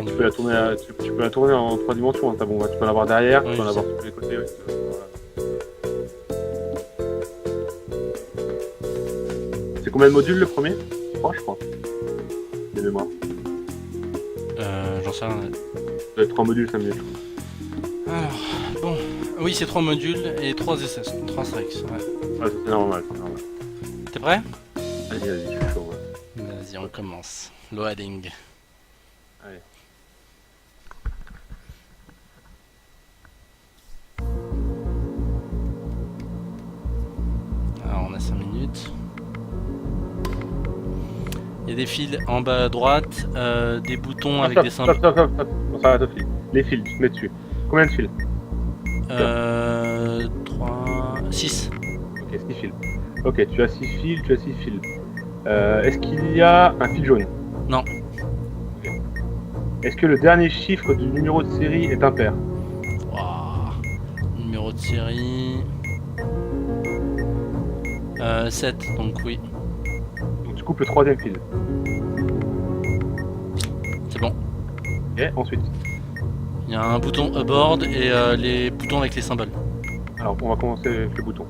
tourne. Tu peux la tourner, tu peux la tourner en 3 dimensions, hein, ta bombe. Tu peux l'avoir derrière, Oui, tu peux je l'avoir sais. sur les côtés. Ouais, voilà. C'est combien de modules le premier? 3 je crois. De mémoire. J'en sais rien. 3 modules, 5 minutes. Alors, bon. Oui, c'est 3 modules et 3 essais, 3 strikes. Ouais. Ouais, c'est normal, c'est normal. T'es prêt? Vas-y, je suis chaud, ouais. Vas-y, on commence. Loading. Allez. Alors, on a 5 minutes. Il y a des fils en bas à droite, des boutons avec des symboles. Stop. On s'arrête au fil. Les fils, tu te mets dessus. Combien de fils? 3... 6. Ok, 6 fils. Ok, tu as 6 fils, Est-ce qu'il y a un fil jaune? Non. Ok. Est-ce que le dernier chiffre du numéro de série est impair? Wow. Numéro de série... 7, donc oui. Donc tu coupes le troisième fil. C'est bon. Ok, ensuite. Il y a un bouton aboard et les boutons avec les symboles. Alors, on va commencer avec le bouton.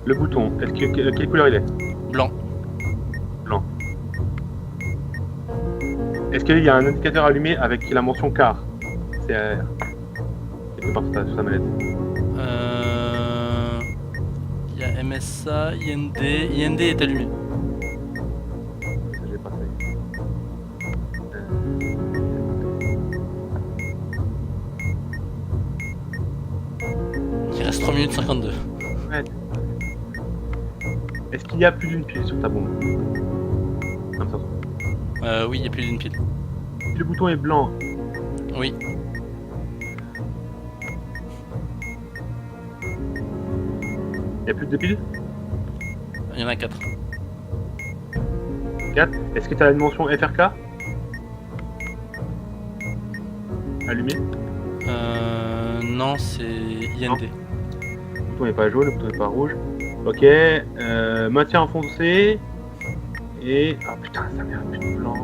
Le bouton, quelle couleur il est? Blanc. Blanc. Est-ce qu'il y a un indicateur allumé avec la mention car? CAR. Quelque part sur ta manette. Il y a MSA, IND. IND est allumé. Ça, j'ai pas fait. Il reste 3 minutes 52. Ouais. Est-ce qu'il y a plus d'une pile sur ta bombe? Comme ça. Oui, il y a plus d'une pile. Si le bouton est blanc, Oui. il y a plus de piles? Il y en a 4. 4. Est-ce que tu as la dimension FRK? Allumée? Non, c'est IND. Non. Le bouton n'est pas jaune, le bouton n'est pas rouge. Ok, maintien enfoncé. Et... Ah putain, ça merde, putain, blanc.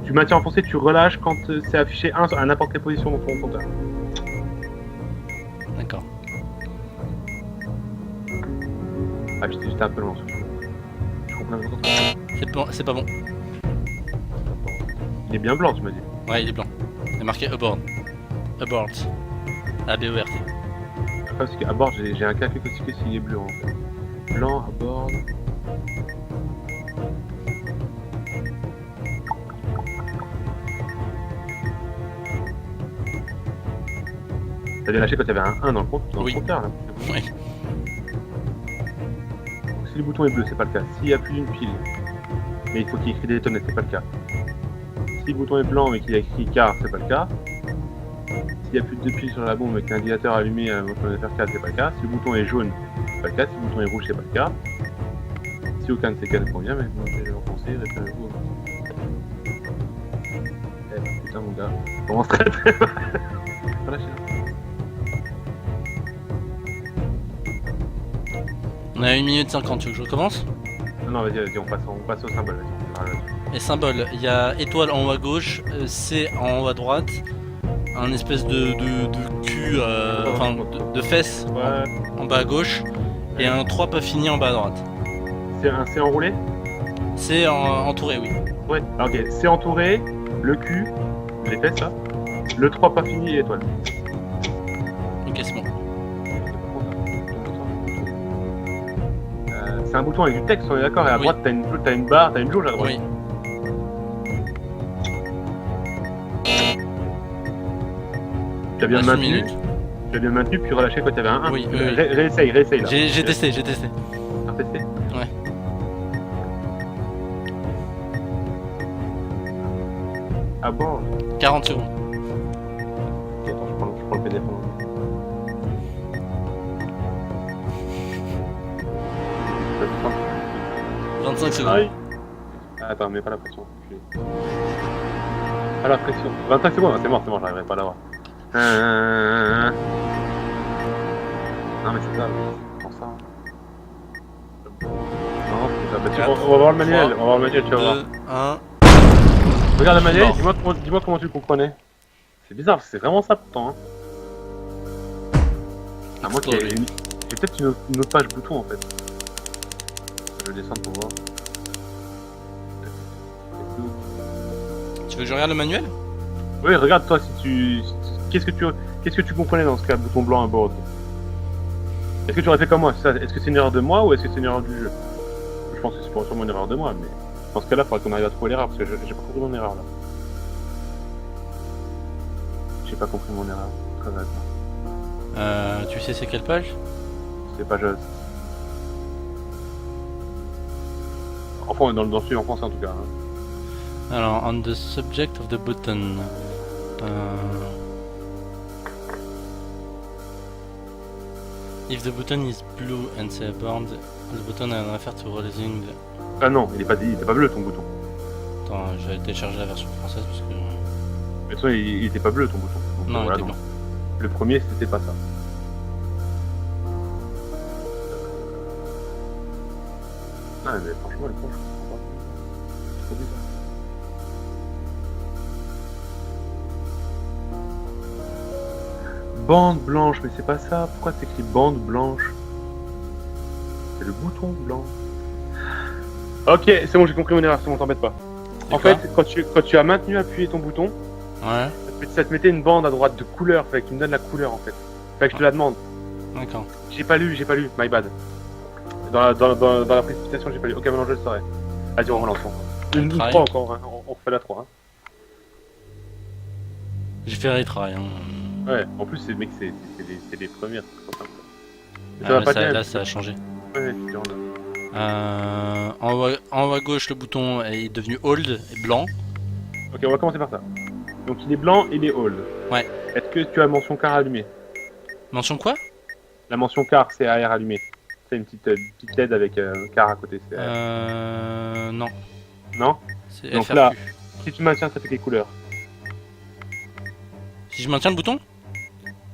Tu maintiens enfoncé, tu relâches quand c'est affiché 1 à n'importe quelle position dans ton compteur. D'accord. Ah, j'étais un peu loin. Je comprends pas. C'est pas bon. Il est bien blanc, tu m'as dit. Ouais, il est blanc. Il est marqué aboard. Abort. A-B-O-R-T. Après, parce qu'à bord, j'ai un café aussi que s'il est bleu en fait. Blanc, à bord. T'avais lâché quand il y avait un 1 dans le, Oui. le compteur là. Oui. Donc, si le bouton est bleu, c'est pas le cas. S'il y a plus d'une pile, mais il faut qu'il y ait écrit des tonnettes, c'est pas le cas. Si le bouton est blanc mais qu'il y a écrit car, c'est pas le cas. S'il y a plus de 2 piles sur la bombe et qu'un indicateur allumé à votre FR4, c'est pas le cas. Si le bouton est jaune, c'est pas le cas. Si le bouton est rouge, c'est pas le cas. Si aucun de ces cas ne convient, mais bon, je vais repenser, référez-vous. Eh putain mon gars, on commence très très mal. Pas lâcher là. On a 1 minute 50, tu veux que je recommence? Non, vas-y, on passe au symbole. Vas-y, on verra là-dessus. Les symboles, il y a étoile en haut à gauche, C en haut à droite, un espèce de cul, enfin de fesses Ouais. en bas à gauche, et un 3 pas fini en bas à droite. C'est un C enroulé? C entouré, oui. Ouais. Alors, ok, C entouré, le cul, les fesses là, le 3 pas fini et l'étoile. Ok, c'est bon. C'est un bouton avec du texte, on est d'accord, et à Oui. droite t'as une barre, t'as une jauge à droite. Oui. Tu as bien Reste une maintenu, minute. puis relâché quand il y avait un 1. Oui. Réessaye là. J'ai testé. Ah, testé. Ouais. Ah bon? 40 secondes. Ok, attends, je prends le PDF. 25 secondes. Aïe. Ah, attends, mets pas la pression. Pas la pression. 25 secondes, c'est mort, j'arriverai pas à l'avoir. Non mais c'est ça, prends ça. Non, c'est ça. Bah, on va voir le manuel, tu vas voir. 2, 1. Regarde la manuel, Non. dis-moi comment tu le comprenais. C'est bizarre, c'est vraiment ça pourtant. Hein. À moi qu'il y ait j'ai peut-être une autre page bouton en fait. Je vais descendre pour voir. Tu veux que je regarde le manuel? Oui, regarde toi si tu. Qu'est-ce que tu comprenais dans ce cas, bouton blanc à board? Est-ce que tu aurais fait comme moi? Est-ce que c'est une erreur de moi ou est-ce que c'est une erreur du jeu? Je pense que c'est sûrement une erreur de moi, mais dans ce cas-là, il faudrait qu'on arrive à trouver l'erreur parce que j'ai pas compris mon erreur là. J'ai pas compris mon erreur, très honnêtement. Tu sais c'est quelle page? C'est pas juste. Enfin, dans le suivant français en tout cas. Hein. Alors, on the subject of the button. If the button is blue and say bound, the button has an affair to releasing the... Ah non, il est pas bleu ton bouton. Attends, je vais télécharger la version française parce que... Mais de toute façon, il était pas bleu ton bouton. Donc, Non, il voilà, était donc, blanc. le premier, c'était pas ça. Ah, mais franchement, les planches, je comprends pas. C'est trop bizarre. Bande blanche, mais c'est pas ça. Pourquoi t'écris bande blanche? C'est le bouton blanc. Ok, c'est bon, j'ai compris mon erreur, c'est bon, t'embête pas. En fait, quand tu as maintenu appuyé ton bouton, Ouais, ça te mettait une bande à droite de couleur, fallait que tu me donnes la couleur en fait. Fallait que je te la demande. d'accord. J'ai pas lu, my bad. Dans la précipitation, j'ai pas lu. Ok, maintenant je le saurai. Vas-y, on relance. Une 3 encore, hein. On refait la 3. Hein. J'ai fait retry. Hein. Ouais, en plus, mec, c'est les premières. Mais Ah, ça va mais pas ça, bien. là, ça a changé. Ouais, tu dis, En haut à gauche, le bouton est devenu hold et blanc. Ok, on va commencer par ça. Donc il est blanc, il est hold. Ouais. Est-ce que tu as mention car allumée? Mention quoi? La mention car, c'est AR allumé. C'est une petite LED avec car à côté. Non. Non? C'est Donc FRQ. là, si tu maintiens, ça fait quelle couleur? Si je maintiens le bouton?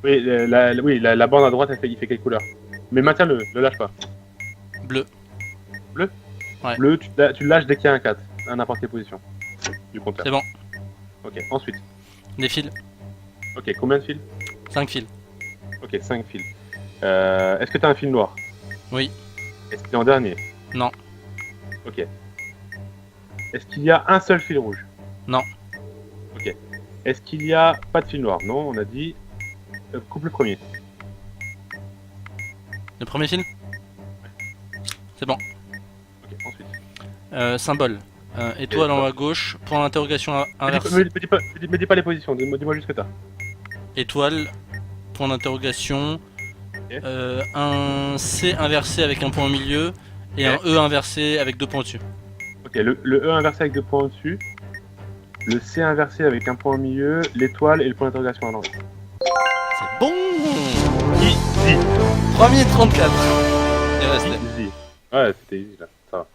Oui, la bande à droite, il fait quelle couleur? Mais maintiens-le, ne lâche pas. Bleu. Bleu? Ouais. Bleu, tu le lâches dès qu'il y a un 4, à n'importe quelle position du compteur. C'est bon. Ok, ensuite. Des fils. Ok, combien de fils? 5 fils. Ok, 5 fils. Est-ce que tu as un fil noir? Oui. Est-ce qu'il est en dernier? Non. Ok. Est-ce qu'il y a un seul fil rouge? Non. Ok. Est-ce qu'il y a pas de fil noir? Non, on a dit. Coupe le premier. Le premier fil? C'est bon. Ok, ensuite. Symbole. Étoile en haut à gauche. Point d'interrogation inversé. Me dis pas les positions, dis-moi juste ce que t'as. Étoile. Point d'interrogation. Ok. Un C inversé avec un point au milieu. Et Ok. un E inversé avec 2 points au-dessus. Ok, le E inversé avec 2 points au-dessus. Le C inversé avec un point au milieu. L'étoile et le point d'interrogation à l'envers. C'est bon. Easy. 3 minutes 34. Il restait. Easy. Ouais, c'était easy là, ça va.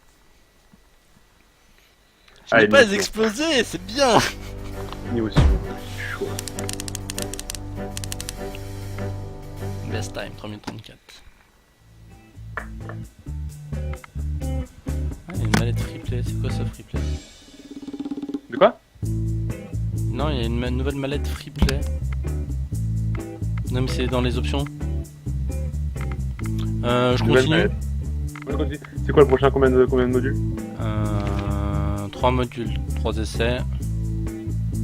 Je n'ai Allez, pas nickel. explosé, c'est bien. Niveau suivant. Chaud. Best time, 3 minutes 34. Ah, il y a une mallette freeplay, c'est quoi ça freeplay? De quoi? Non, il y a une nouvelle mallette freeplay. Non mais c'est dans les options. Je Nouvelle continue. mallette. Ouais, continue. C'est quoi le prochain? Combien de modules? 3 modules, 3 essais,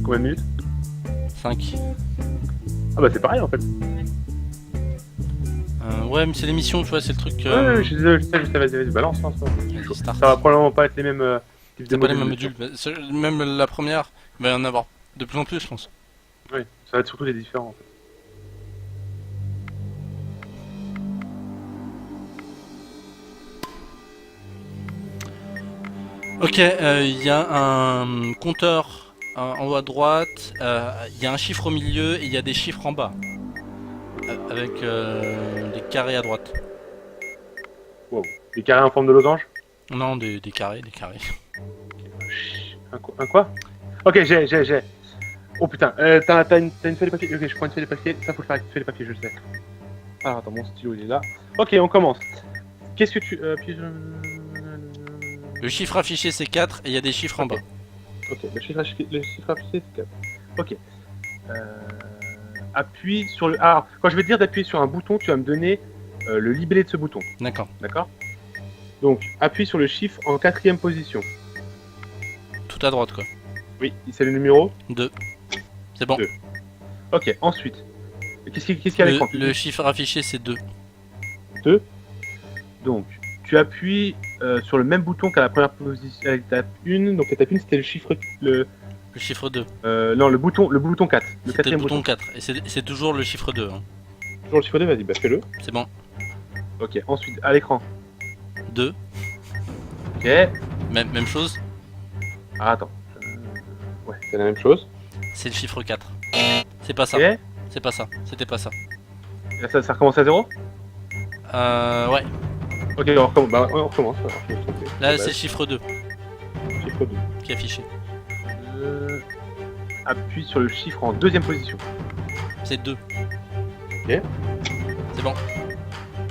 Combien de minutes? 5. Ah bah c'est pareil en fait. Ouais mais c'est l'émission, tu vois, c'est le truc... Ouais, je sais, vas-y, balance. Hein, Vas-y, start. ça va probablement pas être les mêmes types de C'est pas les mêmes modules. modules, même la première, il va y en avoir de plus en plus je pense. Oui, ça va être surtout les différents en fait. Ok, il y a un compteur en haut à droite, il y a un chiffre au milieu et il y a des chiffres en bas. Avec des carrés à droite. Wow. Des carrés en forme de losange? Non, des carrés, des carrés. Un quoi? Ok, j'ai. Oh putain, t'as une feuille de papier? Ok, je prends une feuille de papier, ça faut le faire avec une feuille de papier, je le sais. Alors attends, mon stylo il est là. Ok, on commence. Qu'est-ce que tu... Le chiffre affiché c'est 4 et il y a des chiffres en bas. Ok, le chiffre affiché c'est 4. Ok. Appuie sur le... Alors, quand je vais te dire d'appuyer sur un bouton, tu vas me donner le libellé de ce bouton. D'accord. D'accord. Donc, appuie sur le chiffre en 4e position. Tout à droite, quoi. Oui, c'est le numéro 2. C'est bon. 2. Ok, ensuite. Qu'est-ce qu'il y a à l'écran? Le chiffre affiché, c'est 2. 2. Donc, tu appuies sur le même bouton qu'à la première position, à l'étape 1. Donc, l'étape 1, c'était le chiffre... Le chiffre 2. Non, le bouton 4. Le C'était le 4e bouton 4. Et c'est toujours le chiffre 2. Hein. Toujours le chiffre 2, vas-y, bah fais-le. C'est bon. Ok, ensuite, à l'écran. 2. Ok. Même chose. Ah, attends. Ouais, c'est la même chose. C'est le chiffre 4. C'est pas ça. Ok. C'est pas ça. C'était pas ça. Et là, ça recommence à 0. Ouais. Ok, on recommence. Bah, on recommence. Là, c'est le chiffre 2 chiffre 2. qui est affiché. Appuie sur le chiffre en 2e position. C'est 2. Ok. C'est bon.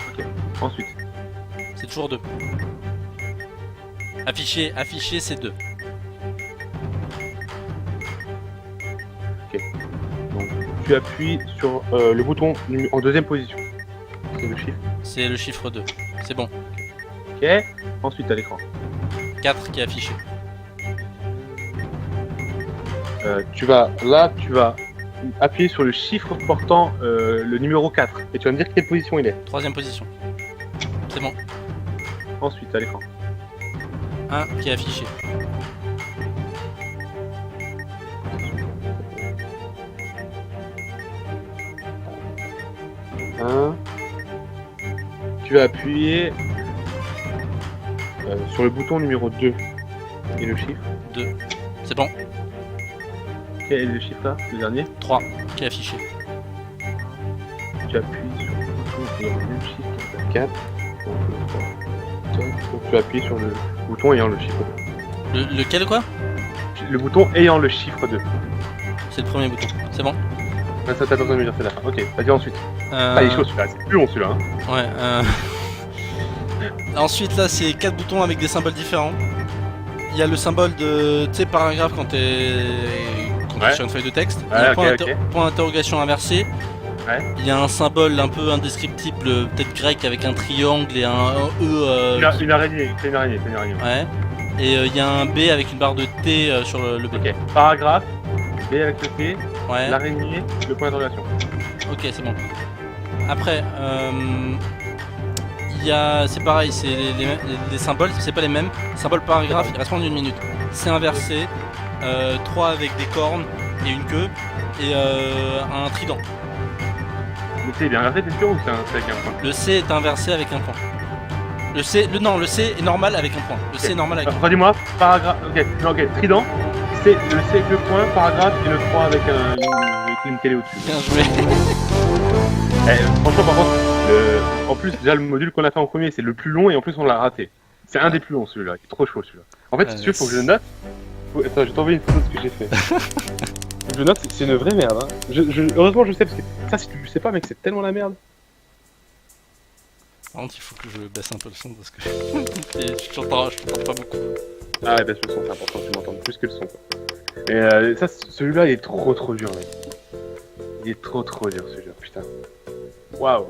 Ok. Ensuite. C'est toujours 2. Affiché, c'est 2. Donc, tu appuies sur le bouton en 2e position. C'est le chiffre. C'est le chiffre 2. C'est bon. Ok. Ensuite, à l'écran. 4 qui est affiché. Tu vas appuyer sur le chiffre portant le numéro 4 et tu vas me dire quelle position il est. 3ème position. C'est bon. Ensuite, à l'écran. 1 qui est affiché. Tu vas appuyer sur le bouton numéro 2 et le chiffre. 2. C'est bon. Quel est le chiffre là, le dernier? 3 qui est affiché. Tu appuies sur le bouton ayant le même chiffre que 4. Donc, donc tu appuies sur le bouton ayant le chiffre 2. Lequel quoi? Le bouton ayant le chiffre 2. C'est le premier bouton. C'est bon. Ah, ça t'as pas besoin de me dire c'est la fin. Ok, vas-y ensuite. Ah, il est chaud celui-là, c'est plus long celui-là. Hein. Ouais. Ensuite là c'est 4 boutons avec des symboles différents. Il y a le symbole de, tu sais, paragraphe quand t'es sur une feuille de texte. Il y a un point d'interrogation inversé. Ouais. Il y a un symbole un peu indescriptible, peut-être grec, avec un triangle et un E. Une araignée, c'est une araignée. Ouais. Et il y a un B avec une barre de T sur le B. Ok. Paragraphe, B avec le T, Ouais. l'araignée, le point d'interrogation. Ok, c'est bon. Après, c'est pareil, c'est les symboles, c'est pas les mêmes. Symbole paragraphe, il reste moins d'une minute. C'est inversé, 3 avec des cornes et une queue, et un trident. Le C est bien inversé, t'es sûr, ou c'est avec un point? Le C est inversé avec un point. Le C est normal avec un point. Le C est normal avec un point. Redis-moi, paragraphe, ok, trident, le C avec le point, paragraphe, et le 3 avec une télé au-dessus. Bien joué. Franchement, par contre, en plus, déjà le module qu'on a fait en premier, c'est le plus long, et en plus, on l'a raté. C'est un des plus longs celui-là, il est trop chaud celui-là. En fait, si tu veux, faut que je le note. Attends, je vais t'envoyer une photo de ce que j'ai fait. Je le note, c'est une vraie merde. Hein. Heureusement, je sais, parce que ça, si tu le sais pas, mec, c'est tellement la merde. Par contre, il faut que je baisse un peu le son parce que je t'entends pas beaucoup. Ah ouais, baisse le son, c'est important, tu m'entends plus que le son. Quoi. Et ça, celui-là, il est trop dur, mec. Il est trop dur, celui-là, putain. Waouh.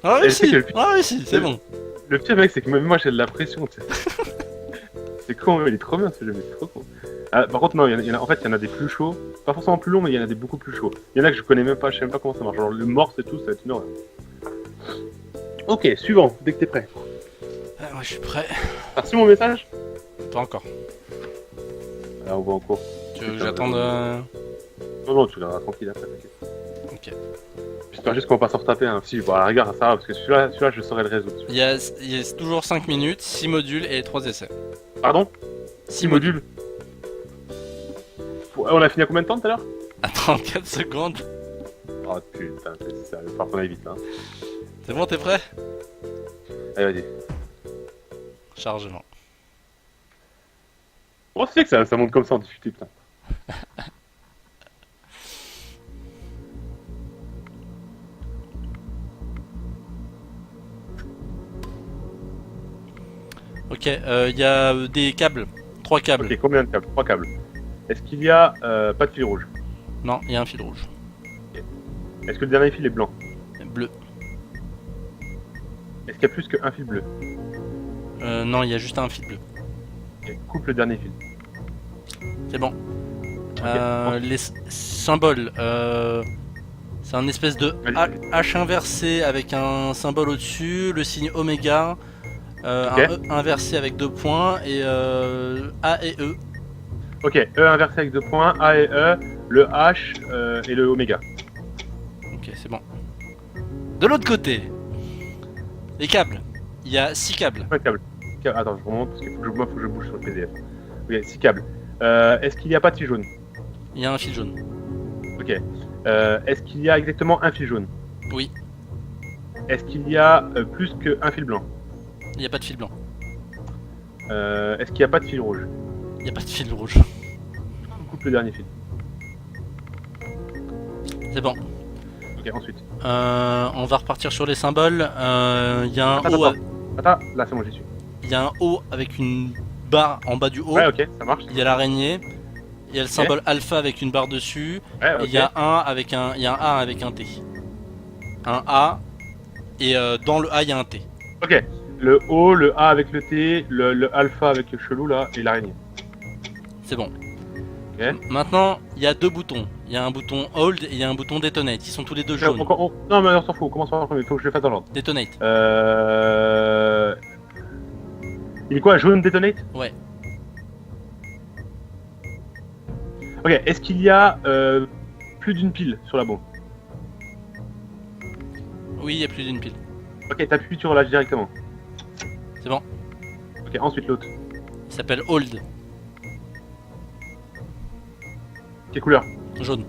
Ah oui, si, c'est bon. Le pire, mec, c'est que même moi, j'ai de la pression, tu sais. C'est con, il est trop bien, celui-là, mais c'est trop con. Ah, par contre, non, il y en a des plus chauds. Pas forcément plus longs, mais il y en a des beaucoup plus chauds. Il y en a que je connais même pas, je sais même pas comment ça marche. Genre le morse et tout, ça va être une horreur. Ok, suivant, dès que t'es prêt. Moi je suis prêt. T'as reçu mon message? Pas encore. Alors on va en cours. Tu veux que j'attende Non, tu verras tranquille après, t'inquiète. Ok. J'espère juste qu'on va pas s'en retaper, hein. Si, bon, à la rigueur, ça va, parce que celui-là, je saurais le résoudre. Il y a toujours 5 minutes, 6 modules et 3 essais. Pardon? 6 modules. On a fini à combien de temps tout à l'heure? À 34 secondes. Oh putain, c'est sérieux, faut qu'on aille vite, hein. C'est bon, t'es prêt? Allez, vas-y. Chargement. Oh, c'est que ça monte comme ça en difficulté, putain. Ok, il y a des câbles 3 câbles. Ok, combien de câbles? 3 câbles. Est-ce qu'il y a pas de fil rouge? Non, il y a un fil rouge. Est-ce que le dernier fil est blanc? Bleu. Est-ce qu'il y a plus qu'un fil bleu? Non, il y a juste un fil bleu. Ok, coupe le dernier fil. C'est bon. Ok. Les symboles. C'est un espèce de H inversé avec un symbole au-dessus, le signe oméga, un E inversé avec 2 points et A et E. Ok, E inversé avec 2 points, A et E, le H et le oméga. Ok, c'est bon. De l'autre côté, les câbles. Il y a 6 câbles. Un câble. Attends, je remonte parce qu'il faut que je bouge sur le PDF. Ok, 6 câbles. Est-ce qu'il n'y a pas de fil jaune? Il y a un fil jaune. Ok. Est-ce qu'il y a exactement un fil jaune? Oui. Est-ce qu'il y a plus qu'un fil blanc? Il n'y a pas de fil blanc. Est-ce qu'il n'y a pas de fil rouge? Il n'y a pas de fil rouge. Coupe le dernier fil. C'est bon. Ok, ensuite. On va repartir sur les symboles. Il y a un Attends, O. Attends, là c'est bon, j'y suis. Il y a un O avec une barre en bas du O. Ouais, ok, ça marche. Il y a l'araignée. Il y a le symbole alpha avec une barre dessus. Ouais, ok. Et il y a un avec un A avec un T. Un A. Et dans le A, il y a un T. Ok. Le O, le A avec le T, le alpha avec le chelou là, et l'araignée. C'est bon. Ok. Maintenant, il y a 2 boutons. Il y a un bouton hold et il y a un bouton detonate. Ils sont tous les deux jaunes. Non, mais on s'en fout, on commence par le premier, il faut que je le fasse dans l'ordre. Detonate. Il est quoi, jaune detonate? Ouais. Ok, est-ce qu'il y a plus d'une pile sur la bombe? Oui, il y a plus d'une pile. Ok, t'appuies, tu relâches directement. C'est bon. Ok, ensuite l'autre. Il s'appelle hold. Quelle couleur? Jaune.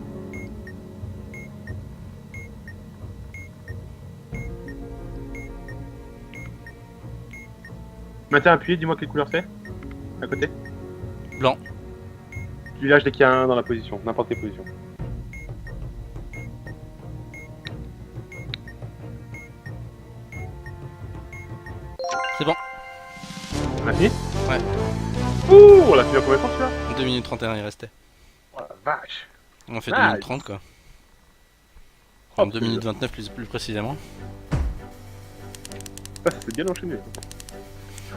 Maintiens appuyé, dis-moi quelle couleur c'est. À côté. Blanc. Tu lâches dès qu'il y a un dans la position, n'importe quelle position. C'est bon. On a fini? Ouais. Ouh, on l'a fini en combien de temps celui-là? 2 minutes 31 il restait. Oh la vache. On fait Nice. 2 minutes 30 quoi. Oh, Enfin, 2 minutes 29 plus précisément. Ça s'est bien enchaîné.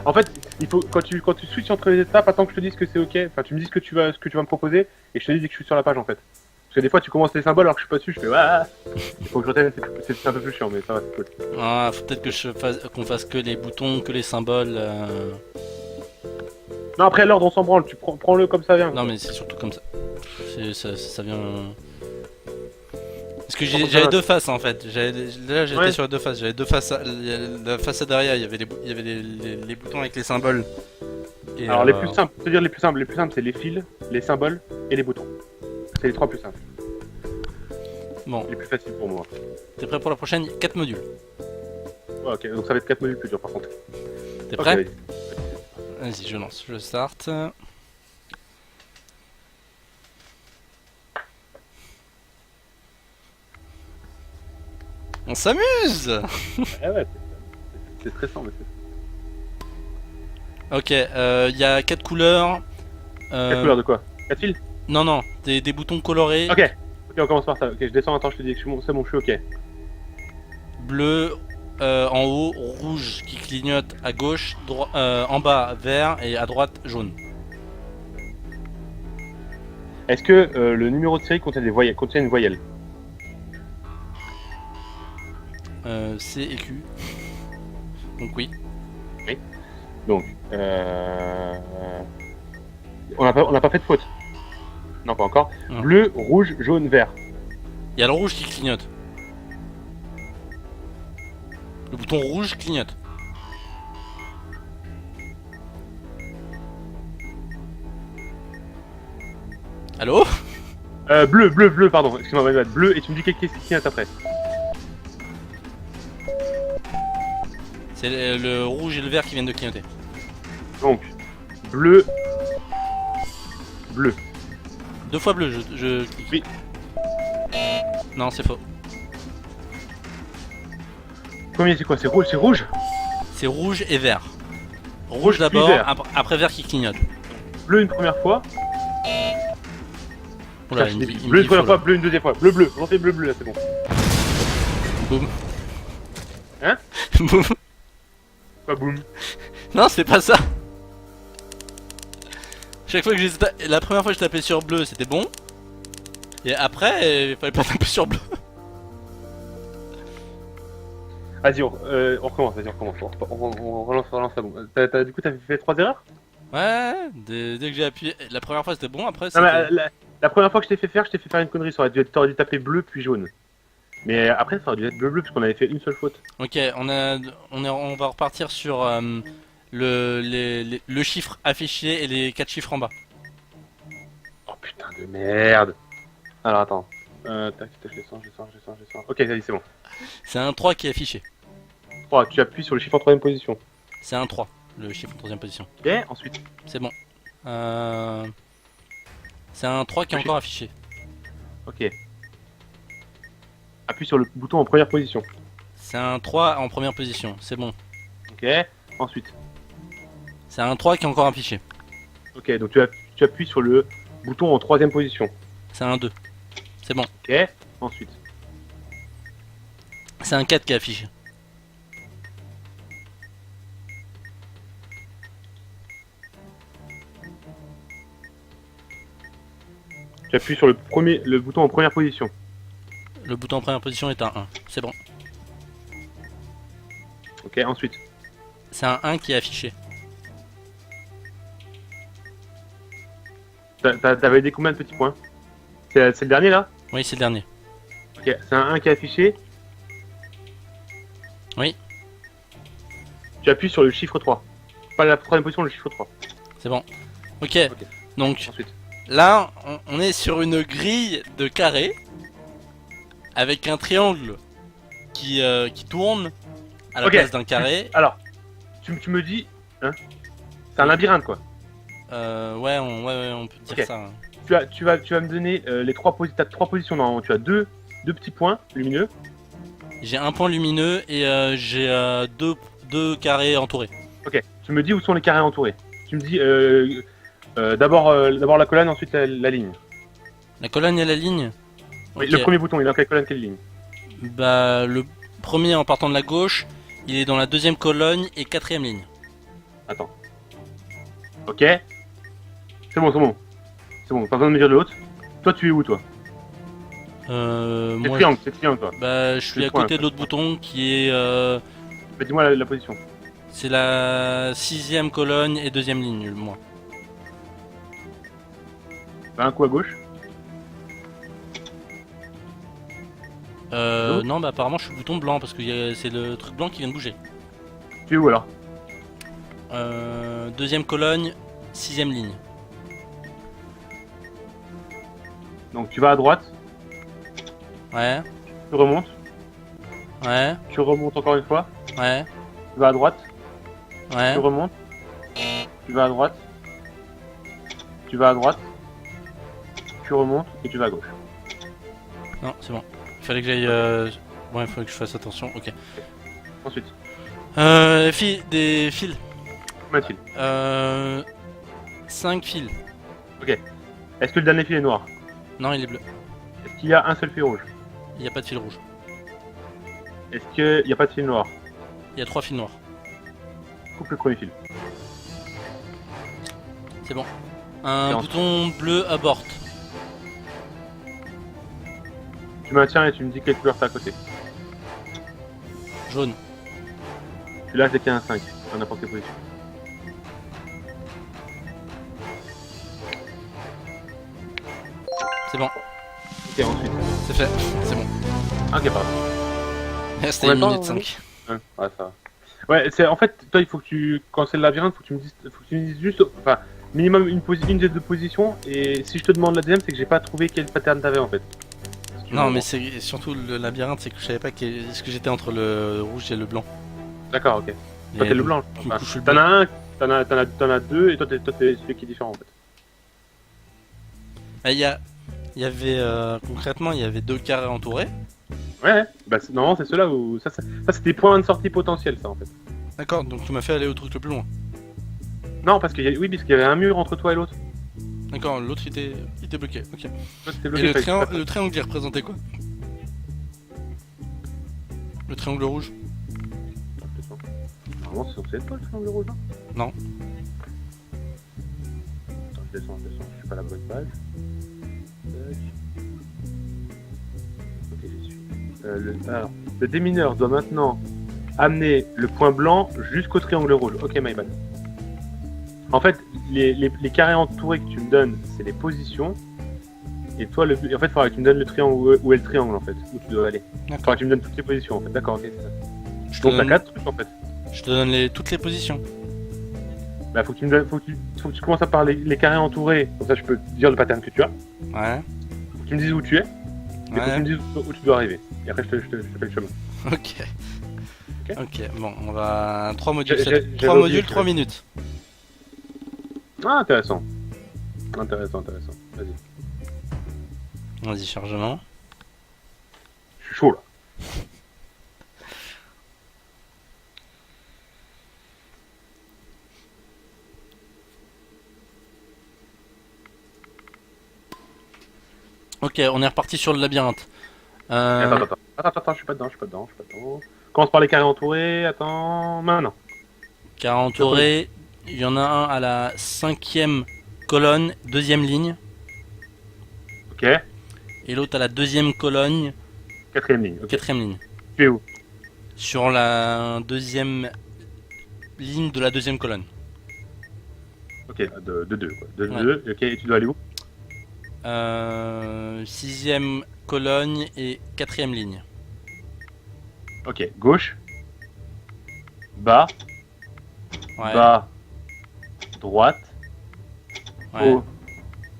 En fait, il faut quand tu switches entre les étapes, attends que je te dise que c'est ok. Enfin, tu me dis ce que tu vas me proposer et je te dis dès que je suis sur la page en fait. Parce que des fois, tu commences les symboles alors que je suis pas dessus, je fais ouais. Il faut que je retienne, c'est un peu plus chiant, mais ça va, c'est cool. Ah, faut peut-être que qu'on fasse que les boutons, que les symboles. Non, après l'ordre, on s'en branle. Tu prends-le comme ça vient. Non, mais c'est surtout comme ça. Ça vient. Parce que j'avais 2 faces en fait. Là, j'étais Ouais. sur les 2 faces. J'avais 2 faces. La face à derrière, il y avait les boutons avec les symboles. Et, Alors les plus simples, c'est-à-dire les plus simples, c'est les fils, les symboles et les boutons. C'est les 3 plus simples. Bon, Les plus faciles pour moi. t'es prêt pour la prochaine? 4 modules. Ouais, ok, donc ça va être 4 modules plus durs par contre. T'es Ok, prêt? vas-y. Vas-y, je lance. Je start. On s'amuse! Ouais, c'est stressant, mais c'est. Ok, il y a 4 couleurs. 4 couleurs de quoi? 4 fils? Non, non, des boutons colorés. Ok, on commence par ça. Ok, je descends, attends, je te dis que c'est bon, je suis ok. Bleu en haut, rouge qui clignote à gauche, en bas vert et à droite jaune. Est-ce que le numéro de série contient une voyelle? C et Q. Donc oui. Donc, on n'a pas fait de faute. Non, pas encore. Non. Bleu, rouge, jaune, vert. Il y a le rouge qui clignote. Le bouton rouge clignote. Allô? Bleu, pardon. Excuse-moi, bleu, et tu me dis qu'est-ce qui clignote après? C'est le rouge et le vert qui viennent de clignoter. Donc, bleu. 2 fois bleu, je clique. Oui. Non, c'est faux. Premier, c'est quoi? C'est rouge, c'est rouge? C'est rouge et vert. Rouge Rouge puis d'abord, vert. après vert qui clignote. bleu une première fois. Oula, Cherche il des me billes. dit- il me Bleu dit une première faux, fois, là. bleu une deuxième fois. Bleu, bleu. Refais bleu, bleu là, c'est bon. Boum. Hein? Boum. Pas boum. Non, c'est pas ça. Chaque fois que la première fois que je tapais sur bleu, c'était bon. Et après, il fallait pas taper sur bleu. Vas-y, on recommence, vas-y, on recommence. On relance la bombe. Du coup, t'as fait 3 erreurs? Ouais, dès que j'ai appuyé. La première fois c'était bon, après Non, mais c'était. la première fois que je t'ai fait faire une connerie. T'aurais dû taper bleu puis jaune. Mais après, ça aurait dû être bleu-bleu parce qu'on avait fait une seule faute. Ok, on va repartir sur le chiffre affiché et les 4 chiffres en bas. Oh putain de merde. Alors attends. Tac, je descends. Ok, vas-y, c'est bon. C'est un 3 qui est affiché. 3, tu appuies sur le chiffre en troisième position. C'est un 3, le chiffre en troisième position. Ok, ensuite. C'est bon. C'est un 3 qui est encore affiché. Ok. Appuie sur le bouton en première position. C'est un 3 en première position, c'est bon. Ok, ensuite. C'est un 3 qui est encore affiché. Ok, donc tu appuies sur le bouton en troisième position. C'est un 2. C'est bon. Ok, ensuite. C'est un 4 qui est affiché. Tu appuies sur le bouton en première position. Le bouton en première position est un 1. C'est bon. Ok, ensuite. C'est un 1 qui est affiché. T'avais des combien de petits points? C'est le dernier là? Oui, c'est le dernier. Ok, c'est un 1 qui est affiché. Oui. Tu appuies sur le chiffre 3. Pas la troisième position, le chiffre 3. C'est bon. Ok. Donc Ensuite. là, on est sur une grille de carré avec un triangle qui tourne à la Ok. place d'un carré. Alors, tu me dis, hein? C'est un labyrinthe quoi. Ouais, on peut dire Ok. ça. Hein. Tu vas me donner les t'as 3 positions normalement. Tu as deux petits points lumineux. J'ai un point lumineux et j'ai deux carrés entourés. Ok. Tu me dis où sont les carrés entourés. Tu me dis d'abord la colonne, ensuite la ligne. La colonne et la ligne. Oui, Ok. le premier bouton, il est dans quelle colonne, quelle ligne? Bah, le premier en partant de la gauche, il est dans la deuxième colonne et quatrième ligne. Attends. Ok. C'est bon. Pas besoin de me dire de l'autre. Toi, tu es où, toi? Moi, C'est triangle, toi. bah, je suis C'est à point, côté de l'autre bouton qui est. Bah, dis-moi la position. C'est la sixième colonne et deuxième ligne, moi. Bah, un coup à gauche. Non, bah apparemment je suis le bouton blanc parce que c'est le truc blanc qui vient de bouger. Tu es où alors? Deuxième colonne, sixième ligne. Donc, tu vas à droite, Ouais, tu remontes, ouais, tu remontes encore une fois, ouais, tu vas à droite, ouais. tu remontes, tu vas à droite, tu vas à droite, tu remontes et tu vas à gauche. Non, c'est bon. Il fallait que j'aille. Ouais, il fallait que je fasse attention. Ok. Ensuite, Des fils. combien de fils? 5 fils. Est-ce que le dernier fil est noir? Non, il est bleu. Est-ce qu'il y a un seul fil rouge? Il n'y a pas de fil rouge. Est-ce qu'il n'y a pas de fil noir? Il y a 3 fils noirs. Coupe le premier fil. C'est bon. Un Et bouton bleu aborte. Tu maintiens et tu me dis quelle couleur t'as à côté. Jaune. Tu lâches dès qu'il y a un 5, dans n'importe quelle position. C'est bon. Ok, ensuite. C'est fait. C'est bon. Ok, pardon. C'était On 1 attend, minute oui. 5. Ouais, ça va. Ouais, c'est en fait, toi, il faut que tu, quand c'est le labyrinthe, faut que tu me dises juste, enfin, minimum une des deux positions. Et si je te demande la deuxième, c'est que j'ai pas trouvé quel pattern t'avais en fait. Si tu Non, me mais comprends. c'est surtout le labyrinthe, c'est que je savais pas ce que j'étais entre le rouge et le blanc. D'accord, ok. Toi, Et t'es le donc, blanc. du Enfin, coup, je suis le t'en blanc. as un, t'en as deux, et toi, t'es celui qui est différent en fait. Ah, il y avait concrètement, il y avait 2 carrés entourés. Ouais. Bah, normalement, c'est ceux-là où ça, c'est des points de sortie potentiels, ça en fait. D'accord, donc tu m'as fait aller au truc le plus loin. Non, parce qu'il y y avait un mur entre toi et l'autre. D'accord, l'autre il était bloqué, ok. Toi, t'étais Et bloqué, le triangle il représentait quoi? Le triangle rouge? Normalement, c'est censé être toi le triangle rouge, non? Non. Attends, je descends, je suis pas à la bonne page. Tac. Ok, j'y suis. Alors, le démineur doit maintenant amener le point blanc jusqu'au triangle rouge. Ok, my bad. En fait, les carrés entourés que tu me donnes, c'est les positions. Et toi, en fait, il faudra que tu me donnes le triangle, où est le triangle, en fait, où tu dois aller. Il faudra que tu me donnes toutes les positions, en fait. D'accord, ok, c'est ça. Donc, t'as 4 trucs, en fait. Je te donne toutes les positions. Bah, faut que tu me donnes, faut que tu commences par les carrés entourés. Comme ça, je peux te dire le pattern que tu as. Ouais. Faut que tu me dises où tu es. Et faut que tu me dises où tu dois arriver. Et après, je te fais le chemin. Ok. Ok. Ok, bon, on va... 3 modules, J'avais 3 oublié modules, que- 3 minutes. Ah, intéressant. Intéressant. Vas-y. Vas-y, chargement. Je suis chaud, là. Ok, on est reparti sur le labyrinthe. Attends, je suis pas dedans. Commence par les carrés entourés, attends... Maintenant. Car entouré, il y en a un à la 5ème colonne, 2ème ligne. Ok. Et l'autre à la 2ème colonne, 4ème ligne. Ok. 4ème ligne. Tu es où? Sur la 2ème ligne de la 2ème colonne. Ok, de 2 quoi. De Ouais. 2, ok, et tu dois aller où? 6ème colonne et 4ème ligne. Ok, gauche. Bas. Ouais. Bas. Droite. Ouais. Haut.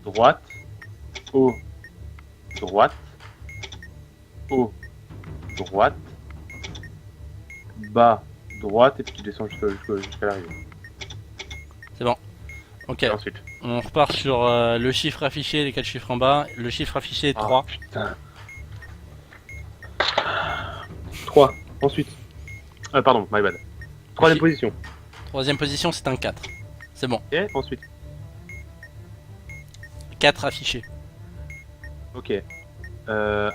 Droite. Haut. Droite. Haut. Droite. Bas. Droite, et puis tu descends jusqu'à l'arrivée. Ok, Et ensuite. on repart sur le chiffre affiché, les 4 chiffres en bas. Le chiffre affiché est 3. Putain. 3. Ensuite. Pardon, my bad. Troisième position. 3ème position, c'est un 4. C'est bon. Ok, ensuite. 4 affichés. Ok.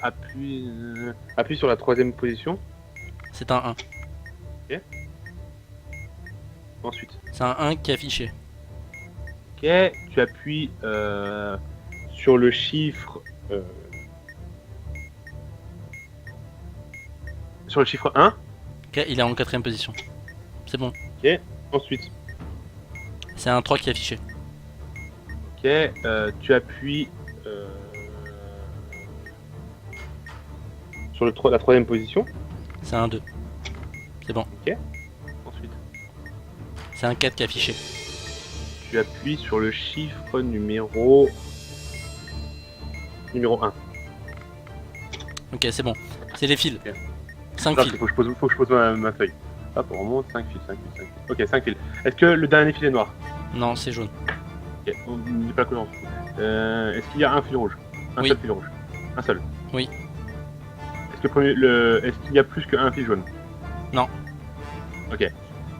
Appuie sur la troisième position. C'est un 1. Ensuite. C'est un 1 qui est affiché. Ok, tu appuies sur le chiffre. Sur le chiffre 1. Ok, il est en 4ème position. C'est bon. Ensuite. C'est un 3 qui est affiché. Ok, tu appuies sur la troisième position. C'est un 2. C'est bon. Ensuite, C'est un 4 qui est affiché. tu appuies sur le chiffre numéro 1. Ok, c'est bon. C'est les fils. Ok. 5 Il fils. faut que je pose ma feuille. Hop, on remonte 5 fils. Ok, 5 fils. Est-ce que le dernier fil est noir? Non, c'est jaune. Ok, on ne dit pas la couleur. Est-ce qu'il y a un fil rouge? Un Oui. seul fil rouge? Un seul? Oui. Est-ce qu'il y a plus qu'un fil jaune? Non. Ok.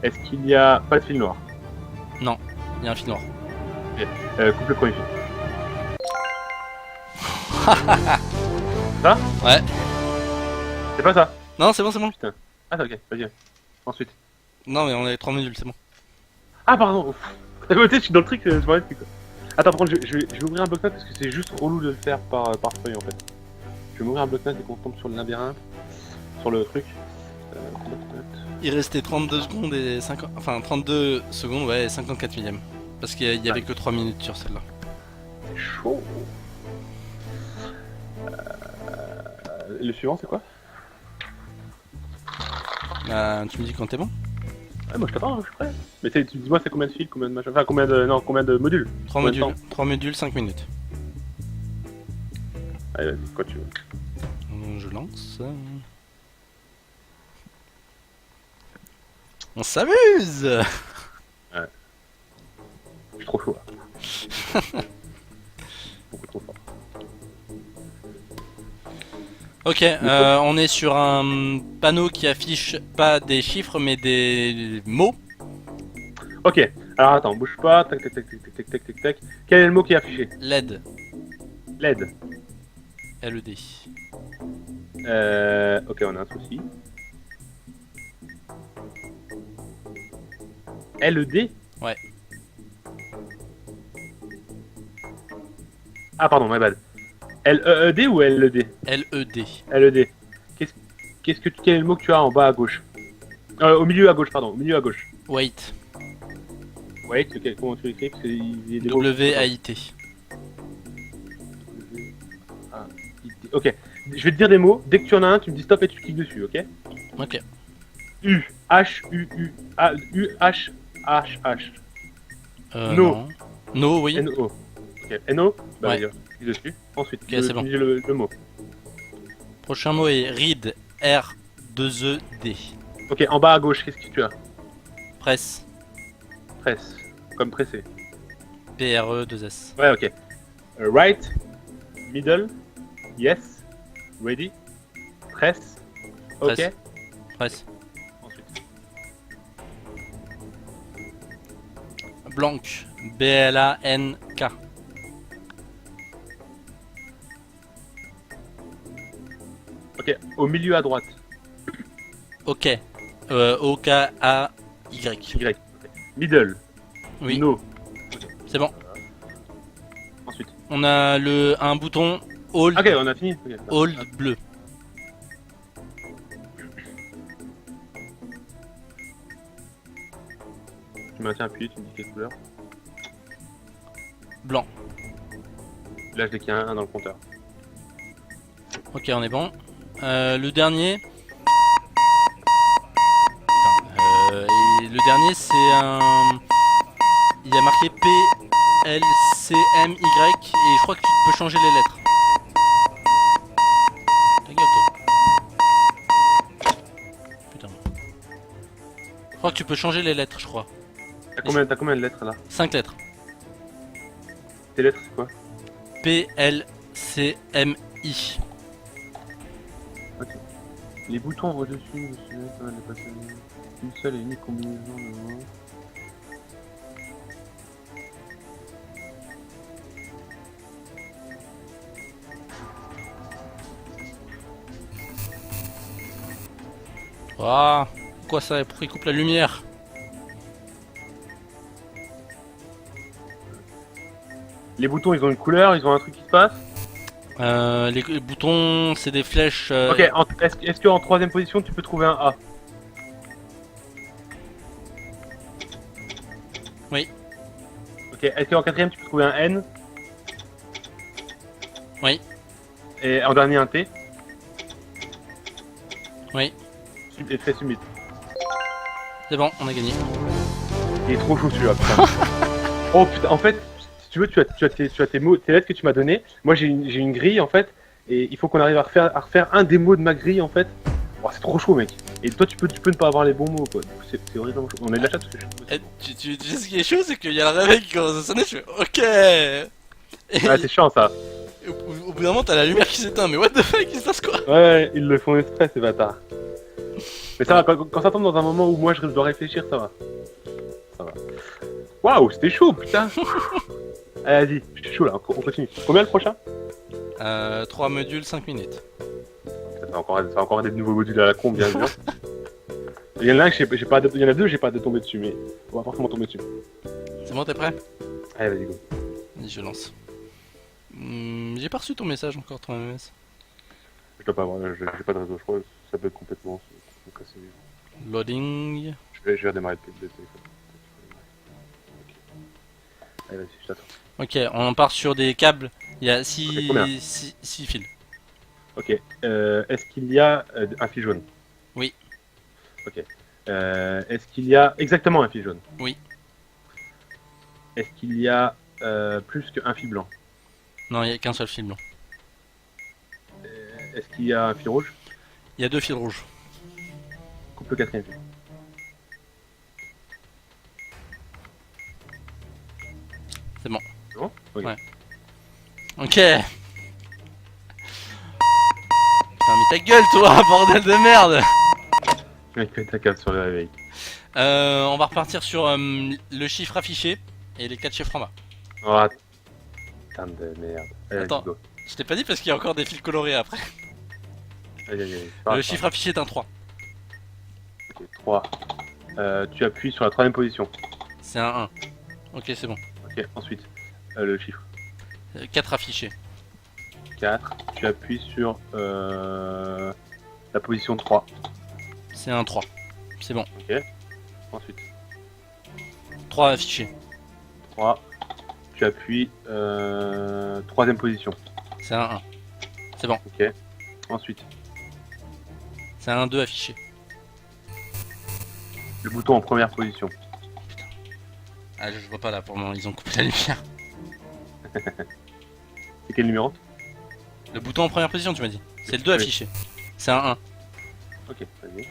Est-ce qu'il y a pas de fil noir? Il y a un fil noir. Coupe le premier fil. Ouais. C'est pas ça? Non, c'est bon, c'est bon. Ah, ok, vas-y. Ensuite. Non, mais on avait 3 modules, c'est bon. Ah, pardon. À côté, je suis dans le truc, je m'en plus quoi. Attends, par contre, je vais ouvrir un bloc-notes parce que c'est juste relou de le faire par feuille en fait. Je vais m'ouvrir un bloc-notes et qu'on tombe sur le labyrinthe, sur le truc. Bloc-notes. Il restait 32 secondes et 50... Enfin, 32 secondes, ouais, et 54 millièmes. Parce qu'il y avait que 3 minutes sur celle-là. C'est chaud. Le suivant, c'est quoi? Tu me dis quand t'es bon? Ouais, moi je t'attends, je suis prêt. Mais dis-moi, c'est combien de fils, combien de machin, enfin combien de modules? 3 Combien de modules. 3 modules, 5 minutes. Allez, vas-y, quoi tu veux. Je lance. On s'amuse! Je suis trop chaud là. Beaucoup trop fort. Ok, on est sur un panneau qui affiche pas des chiffres mais des mots. Ok, Alors attends, bouge pas. Tac, tac, tac, tac, tac, tac, tac, tac, tac. Quel est le mot qui est affiché? LED. LED. LED. Ok, on a un souci. LED? Ouais. Ah pardon, my bad. L-E-E-D ou L-E-D? LED. L-E-D. Quel est le mot que tu as en bas à gauche? Au milieu à gauche, pardon. Au milieu à gauche. Wait. Wait, ok, comment tu l'écris? Parce qu'il y a des mots- W-A-I-T. Ok, je vais te dire des mots. Dès que tu en as un, tu me dis stop et tu cliques dessus, ok? Ok. U. H-U-U. U-H. H-H. No. Non. No, oui. N-O. Ok, N-O? Bah, Ouais. vas-y, clique dessus. Ensuite, Ok, c'est bon. tu dis le mot. Prochain mot est read. R-2-E-D. Ok, en bas à gauche, qu'est-ce que tu as? Presse. Presse. Comme pressé. P-R-E-2-S. Ouais, ok. Right. Middle. Yes. Ready. Press. Ok. Press. Presse. Ensuite. Blank. B-L-A-N-K. Ok, au milieu à droite. Ok. O-K-A-Y. Y. Ok. Middle. Oui, No. c'est bon. Ensuite. On a un bouton Hold, Ok, on a fini. Ok. hold bleu. Tu maintiens appuyé, tu me dis quelle couleur. Blanc. Là, je dis qu'il y a un dans le compteur. Ok, on est bon. Le dernier. Et le dernier, c'est un. Il y a marqué P-L-C-M-Y et je crois que tu peux changer les lettres. Ta gueule, toi. Putain. Je crois que tu peux changer les lettres, je crois. T'as combien de lettres là? 5 lettres. Tes lettres, c'est quoi? P-L-C-M-I. Les boutons au-dessus, monsieur, ça va dépasser une seule et unique combinaison de mots. Ah, quoi ça? Pourquoi il coupe la lumière? Les boutons, ils ont une couleur, ils ont un truc qui se passe. Les boutons, c'est des flèches. Ok, est-ce qu'en troisième position, tu peux trouver un A? Oui. Ok, est-ce qu'en quatrième, tu peux trouver un N? Oui. Et en dernier, un T? Oui. Et très submit. C'est bon, on a gagné. Il est trop chaud celui-là, putain. Oh putain, en fait, si tu veux, tu as tes mots, tes lettres que tu m'as données. Moi, j'ai une grille, en fait, et il faut qu'on arrive à refaire un des mots de ma grille, en fait. Oh, c'est trop chaud, mec. Et toi, tu peux ne pas avoir les bons mots, quoi. C'est horriblement chaud. On est de la chatte parce que je Eh, tu sais ce qui est chaud, c'est qu'il y a le réveil qui commence à sonner, je fais OK. Et Ah, c'est chiant, ça. au bout d'un moment, t'as la lumière qui s'éteint, mais what the fuck, il se passe quoi? Ouais, ils le font exprès, ces bâtards. Mais ça va, quand ça tombe dans un moment où moi, je dois réfléchir, ça va. Ça va. Waouh, c'était chaud, putain. Allez, vas-y, je suis chaud, là. On continue. Combien le prochain? 3 modules, 5 minutes. Ça va encore des nouveaux modules à la con, bien sûr. Il y en a un que j'ai pas il y en a deux, j'ai pas de tomber dessus, mais on va forcément tomber dessus. C'est bon, t'es prêt? Allez, vas-y, go. Vas-y, je lance. J'ai pas reçu ton message encore, ton MMS. Je dois pas avoir, j'ai pas de réseau, je crois que ça peut être complètement cassé. Loading. Je vais redémarrer le téléphone. Ok. Allez, vas-y, je t'attends. Ok, on part sur des câbles. Il y a 6 combien fils. Ok, est-ce qu'il y a un fil jaune? Oui. Ok. Est-ce qu'il y a exactement un fil jaune? Oui. Est-ce qu'il y a plus qu'un fil blanc? Non, il y a qu'un seul fil blanc. Est-ce qu'il y a un fil rouge? Il y a 2 fils rouges. Coupe le quatrième fil. C'est bon. C'est bon? Ok. Ouais. Ok. Putain, mais ta gueule, toi, bordel de merde. Je vais mettre ta carte sur le réveil. On va repartir sur le chiffre affiché et les 4 chiffres en bas. Oh, putain de merde. Allez, Attends. let's go. Je t'ai pas dit parce qu'il y a encore des fils colorés après. Aïe, aïe, aïe. Le chiffre affiché est un 3. Ok, 3. Tu appuies sur la troisième position. C'est un 1. Ok, c'est bon. Ok, ensuite, le chiffre 4 affichés. 4. Tu appuies sur la position 3. C'est un 3. C'est bon. Ok. Ensuite, 3 affichés. 3. Tu appuies troisième position. C'est un 1. C'est bon. Ok. Ensuite, C'est un 2 affiché. le bouton en première position. Ah, je vois pas là pour le moment, ils ont coupé la lumière. C'est quel numéro? Le bouton en première position, tu m'as dit. C'est le 2 Oui. affiché. C'est un 1. Ok, vas-y.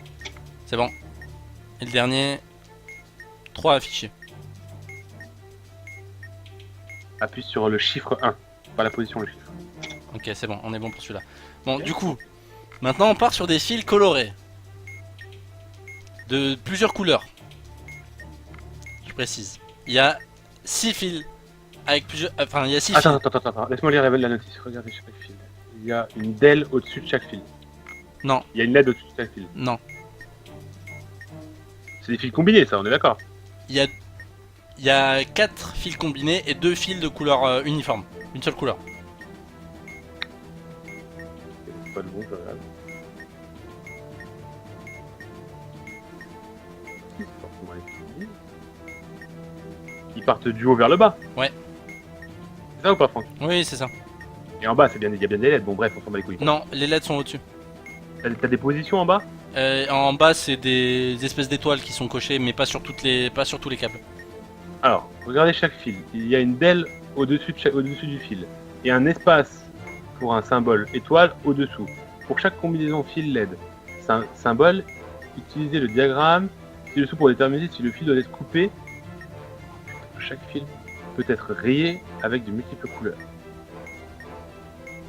C'est bon. Et le dernier, 3 affichés. Appuie sur le chiffre 1. Pas la position, le chiffre. Ok, c'est bon, on est bon pour celui-là. Bon, Ok. du coup, maintenant on part sur des fils colorés. De plusieurs couleurs. Je précise. Il y a 6 fils. Avec plusieurs. Enfin, il y a 6 fils. Attends. Laisse-moi lire la notice. Regardez chaque fil. Il y a une DEL au-dessus de chaque fil. Non, Il y a une LED au-dessus de chaque fil. non. C'est des fils combinés, ça, on est d'accord. Il y a 4 fils combinés et 2 fils de couleur uniforme. Une seule couleur. C'est pas le bon, je regarde. C'est forcément les fils combinés. Ils partent du haut vers le bas. Ouais. C'est ça ou pas, Franck? Oui, c'est ça. Et en bas, il y a bien des LED. Bon, bref, on s'en bat les couilles. Non, les LED sont au-dessus. T'as des positions en bas? En bas, c'est des espèces d'étoiles qui sont cochées, mais pas sur tous les câbles. Alors, regardez chaque fil. Il y a une DEL au-dessus du fil. Et un espace pour un symbole étoile au-dessous. Pour chaque combinaison fil LED, symbole, utilisez le diagramme ci-dessous pour déterminer si le fil doit être coupé. Chaque fil peut être rayé avec de multiples couleurs.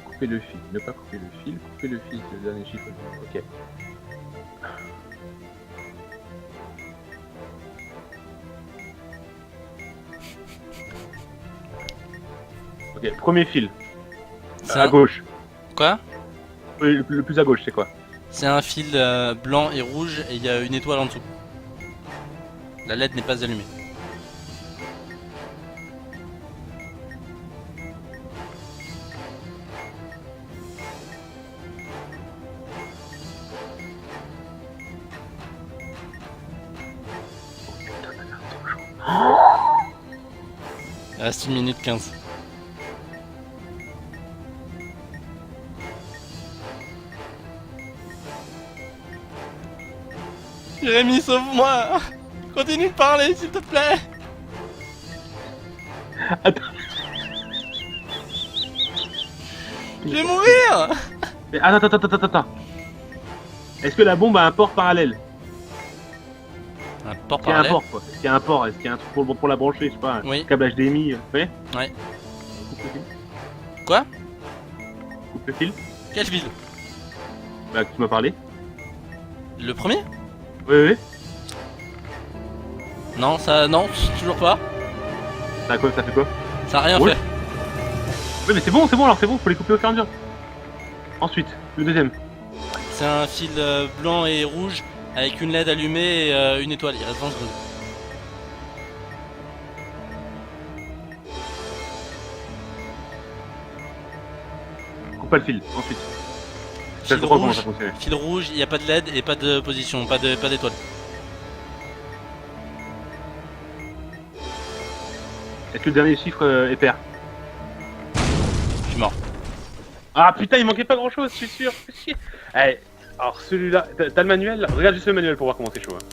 Couper le fil, ne pas couper le fil, couper le fil, c'est le dernier chiffre. Ok. Ok, premier fil, C'est à un... gauche. Quoi? Oui, le plus à gauche, c'est quoi? C'est un fil blanc et rouge et il y a une étoile en dessous. La LED n'est pas allumée. Il reste 1 minute 15. Jérémy, sauve-moi! Continue de parler, s'il te plaît! Attends. Je vais mourir! Mais attends. Est-ce que la bombe a un port parallèle? Un port Est-ce qu'il y a un parallèle? port, quoi? Est-ce qu'il y a un port? Est-ce qu'il y a un truc pour la brancher? Je sais pas, un Oui. câble HDMI, ouais? Ouais. Coupe le fil. Quoi? Coupe le fil. Quel fil? Bah, que tu m'as parlé. Le premier? Oui. Non, non, toujours pas. Ça fait quoi? Ça a rien Roule. fait. Oui, mais c'est bon, alors c'est bon, faut les couper au fur et à mesure. Ensuite, le deuxième. C'est un fil blanc et rouge avec une LED allumée et une étoile. Il reste 20 secondes. Coupe pas le fil, ensuite. Je Fil sais pas comment rouge, ça fonctionne. fil rouge, il n'y a pas de LED et pas de position, pas d'étoile. Est-ce que le dernier chiffre est pair? Je suis mort. Ah putain, il manquait pas grand chose, je suis sûr. Allez, alors celui-là, t'as le manuel là? Regarde juste le manuel pour voir comment c'est chaud. Hein.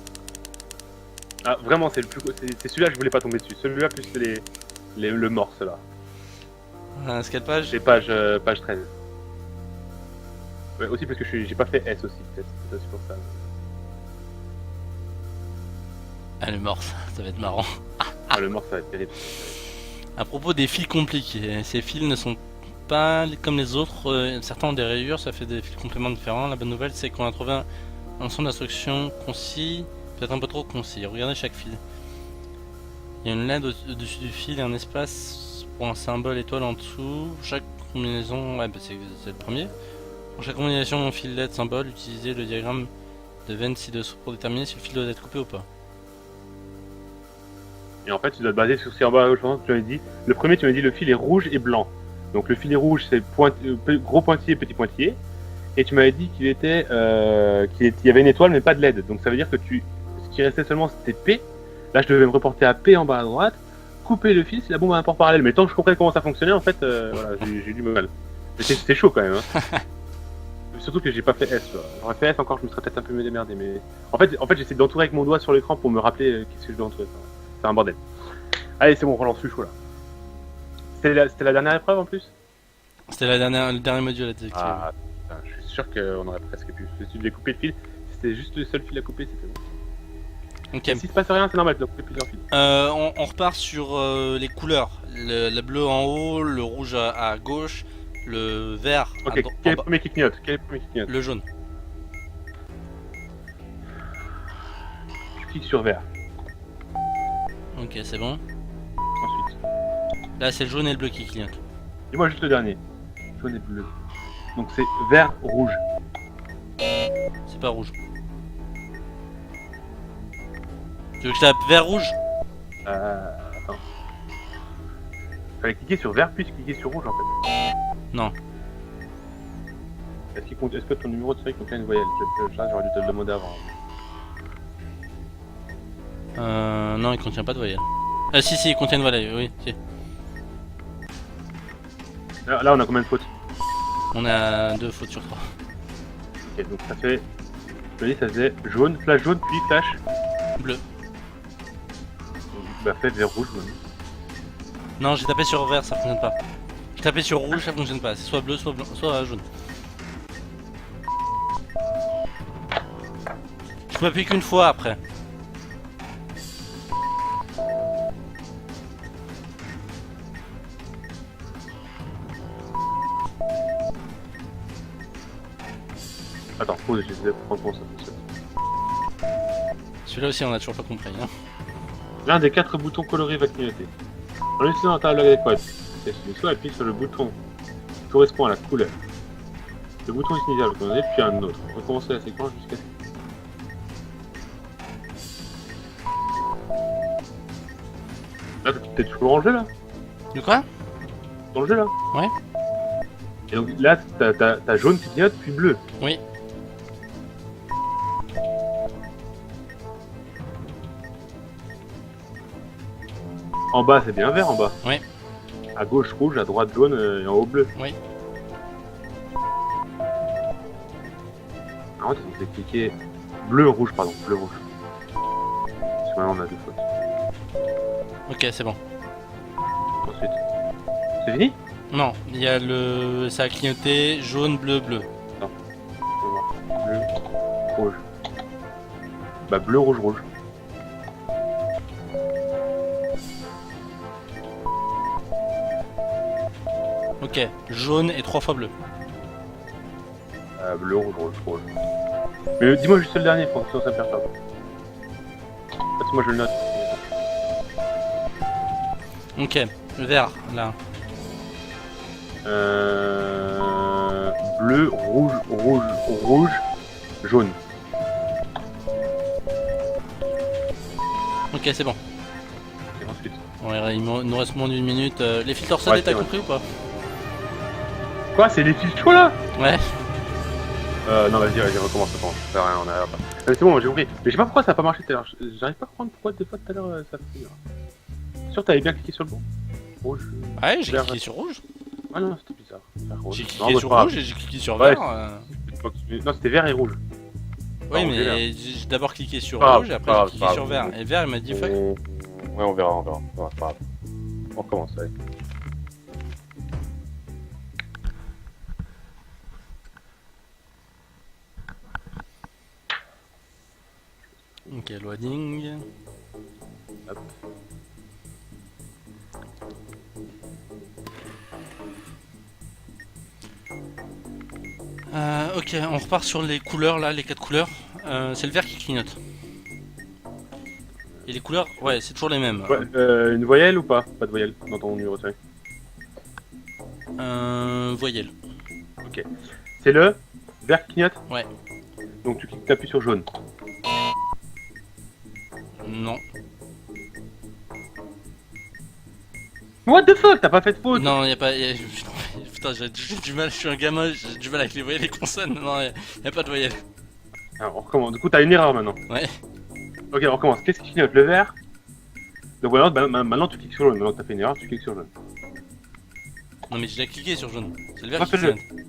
Ah, vraiment, c'est celui-là que je voulais pas tomber dessus. Celui-là plus le morse là. Un scalpage. C'est page 13. Ouais, aussi parce que j'ai pas fait S aussi, peut-être. C'est aussi pour ça. Ah, le morse, ça va être marrant. Ah, le morse, ça va être terrible. À propos des fils compliqués, ces fils ne sont pas comme les autres. Certains ont des rayures, ça fait des fils complètement différents. La bonne nouvelle, c'est qu'on a trouvé un ensemble d'instructions concis Peut-être un peu trop concis. Regardez chaque fil. Il y a une LED au-dessus du fil et un espace pour un symbole étoile en dessous. Chaque combinaison, ouais, bah c'est le premier. Pour chaque combinaison fil LED symbole, utilisez le diagramme de Venn ci-dessous pour déterminer si le fil doit être coupé ou pas. Et en fait, tu dois te baser sur ce qui est en bas à gauche, tu m'avais dit. Le premier, tu m'as dit le fil est rouge et blanc. Donc le filet rouge, c'est gros pointillé, petit pointillé. Et tu m'avais dit qu'il était, qu'il y avait une étoile, mais pas de LED. Donc ça veut dire que ce qui restait seulement, c'était P. Là, je devais me reporter à P en bas à droite, couper le fil si la bombe a un port parallèle. Mais tant que je comprenais comment ça fonctionnait, en fait, voilà, j'ai du mal. Mais c'était chaud quand même. Hein. Surtout que j'ai pas fait S. J'aurais fait S encore, je me serais peut-être un peu mieux démerdé. Mais en fait j'essaie d'entourer avec mon doigt sur l'écran pour me rappeler qu'est-ce que je dois entourer. C'est un bordel. Allez, c'est bon, on relance, je suis chaud là. C'était la dernière épreuve en plus. C'était le dernier module à désactiver. Ah, putain, je suis sûr qu'on aurait presque pu. Si tu devais couper le fil, c'était juste le seul fil à couper, c'était bon. Ok. Et s'il se passe rien, c'est normal, tu dois couper plusieurs fils. On repart sur les couleurs. Le bleu en haut, le rouge à gauche, le vert Ok, à quel est le premier qui clignote? le jaune. Je clique sur vert. Ok, c'est bon. Ensuite, Là, c'est le jaune et le bleu qui clignotent. dis-moi juste le dernier. Jaune et bleu. Donc c'est vert, rouge. C'est pas rouge. Tu veux que je tape vert rouge? Attends. Fallait cliquer sur vert puis cliquer sur rouge en fait. Non. Est-ce que ton numéro de série contient une voyelle? Ça, j'aurais dû te le demander avant. Non, il contient pas de voyelle. Ah si, il contient une voyelle, oui. Si. Là, on a combien de fautes? On a 2 fautes sur 3. Ok, donc ça fait... Je me dis, ça faisait jaune, flash jaune, puis flash... Bleu. Bah fait vert rouge, même. Non, j'ai tapé sur vert, ça fonctionne pas. J'ai tapé sur rouge, ça fonctionne pas. C'est soit bleu, soit blanc, soit jaune. Je peux appuyer qu'une fois après. Attends, pause, j'essaie de prendre comment ça fonctionne. Celui-là aussi, on a toujours pas compris. Hein. L'un des 4 boutons colorés va clignoter. En utilisant la table adéquate, soit appuie sur le bouton qui correspond à la couleur. Le bouton initial va clignoter, puis un autre. Recommencer la séquence jusqu'à... Là, t'es toujours en jeu là? De quoi? Dans le jeu là? Ouais. Et donc là, t'as jaune qui clignote, puis bleu. Oui. En bas, c'est bien vert en bas. Oui. À gauche rouge, à droite jaune et en haut bleu. Oui. Ah ouais, t'as cliqué bleu-rouge, pardon, bleu-rouge. Parce que maintenant on a 2 fautes. Ok, c'est bon. Ensuite. C'est fini? Non, il y a le... ça a clignoté jaune, bleu, bleu. On va voir. Bleu, rouge. Bah bleu, rouge, rouge. Ok, jaune et 3 fois bleu. Bleu, rouge, rouge, rouge. Mais dis-moi juste le dernier, pour que sinon ça me perturbe. En fait, moi je le note. Ok, vert, là. Bleu, rouge, rouge, rouge, jaune. Ok, c'est bon. Et ensuite. Ouais, il nous reste moins d'une minute. Les filtres soldes, t'as compris ou pas? Quoi? C'est les fils chauds là? Ouais. Non, vas-y, recommence, attends, ça sert à rien, on a pas. C'est bon, j'ai compris. Mais je sais pas pourquoi ça a pas marché tout à l'heure. J'arrive pas à comprendre pourquoi des fois tout à l'heure ça fait bizarre. Sûr, t'avais bien cliqué sur le bon? Rouge. Ouais, j'ai vert, cliqué sur rouge. Ah non, c'était bizarre. Vert, rouge. J'ai Non, cliqué bah, sur pas rouge grave. et j'ai cliqué sur Ouais, vert. Non, c'était vert et rouge. Oui, Pardon, mais j'ai d'abord cliqué sur Pas rouge et après grave, j'ai pas cliqué sur grave. vert. Et vert, il m'a dit fuck. Ouais, on verra. Non, c'est pas grave. On recommence, allez. Ok, loading. Hop. Ok, on repart sur les couleurs là, les 4 couleurs. C'est le vert qui clignote. Et les couleurs, ouais, c'est toujours les mêmes. Ouais, une voyelle ou pas? Pas de voyelle dans ton numéro de série. Voyelle. Ok. C'est le vert qui clignote? Ouais. Donc tu cliques, t'appuies sur jaune. Non. What the fuck? T'as pas fait de faute? Non, y a pas. Putain, j'ai du mal, je suis un gamin, j'ai du mal avec les voyelles et les consonnes. Non, y a pas de voyelles. Alors on recommence. Du coup, t'as une erreur maintenant. Ouais. Ok, on recommence. Qu'est-ce qui clignote? Le vert? Donc voilà, maintenant tu cliques sur jaune. Maintenant que t'as fait une erreur, tu cliques sur jaune. Non, mais j'ai déjà cliqué sur jaune. C'est le vert qui Refais-le. clignote.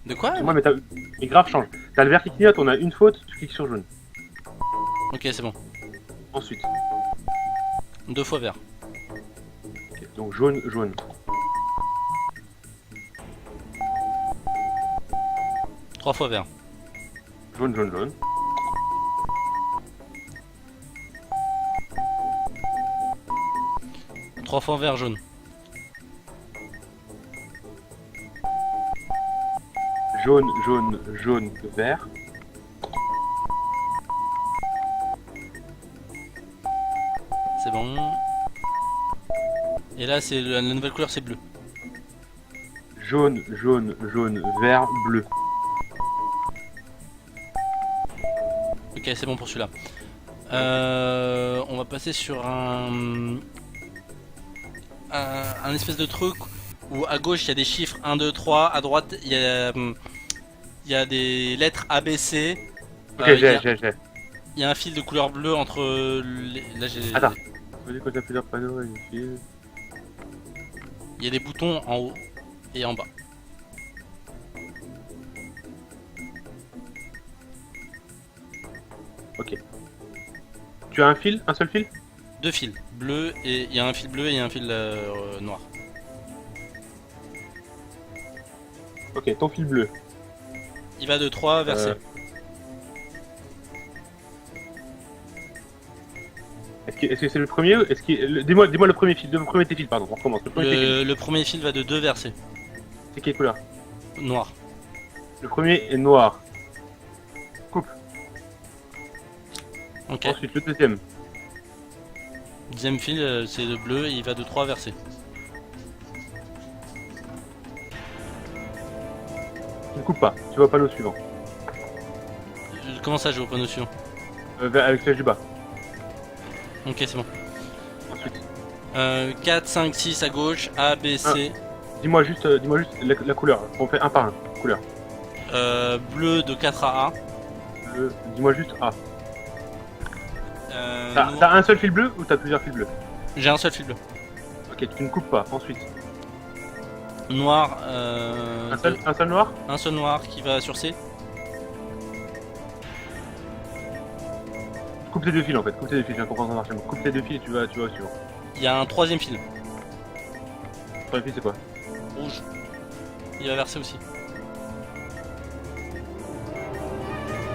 De quoi? Moi, mais grave change. T'as le vert qui clignote, on a une faute, tu cliques sur jaune. Ok, c'est bon. Ensuite. 2 fois vert. Ok, donc jaune, jaune. Trois fois vert. Jaune, jaune, jaune. Trois fois vert, jaune. Jaune, jaune, jaune, vert. C'est bon. Et là, c'est la nouvelle couleur, c'est bleu. Jaune, jaune, jaune, vert, bleu. Ok, c'est bon pour celui-là. On va passer sur un espèce de truc où à gauche il y a des chiffres 1, 2, 3, à droite il y a des lettres ABC. Ok, Il j'ai. y a un fil de couleur bleue entre les... Là j'ai... Attends. Vous voyez quand t'as plusieurs panneaux et une file. Il y a des boutons en haut et en bas. Ok. Tu as un fil? Un seul fil? Deux fils bleus et il y a un fil bleu et un fil noir. Ok, ton fil bleu. Il va de 3 vers C. Est-ce que c'est le premier? Dis-moi le premier fil, le premier de tes fils, pardon, on recommence. Le premier de tes fils. Le premier fil va de 2 vers C. C'est quelle couleur? Noir. Le premier est noir. Coupe. Ok. Ensuite, le deuxième. Deuxième fil c'est le bleu et il va de 3 vers C. Tu ne coupes pas, tu vas au panneau suivant. Comment ça je vais au panneau suivant? Avec flèche du bas. Ok, c'est bon. Ensuite. 4, 5, 6 à gauche, A, B, C. Dis-moi juste la couleur. On fait un par un. Couleur. Bleu de 4 à A. Dis-moi juste A. T'as un seul fil bleu ou t'as plusieurs fils bleus? J'ai un seul fil bleu. Ok, tu ne coupes pas. Ensuite. Noir. Un seul noir? Un seul noir qui va sur C. Coupe tes deux fils en fait. Coupe tes deux fils. Je viens de comprendre ça marche. Coupe tes deux fils et tu vas au suivant. Il y a un troisième fil. Le premier fil c'est quoi? Rouge. Il va vers C aussi.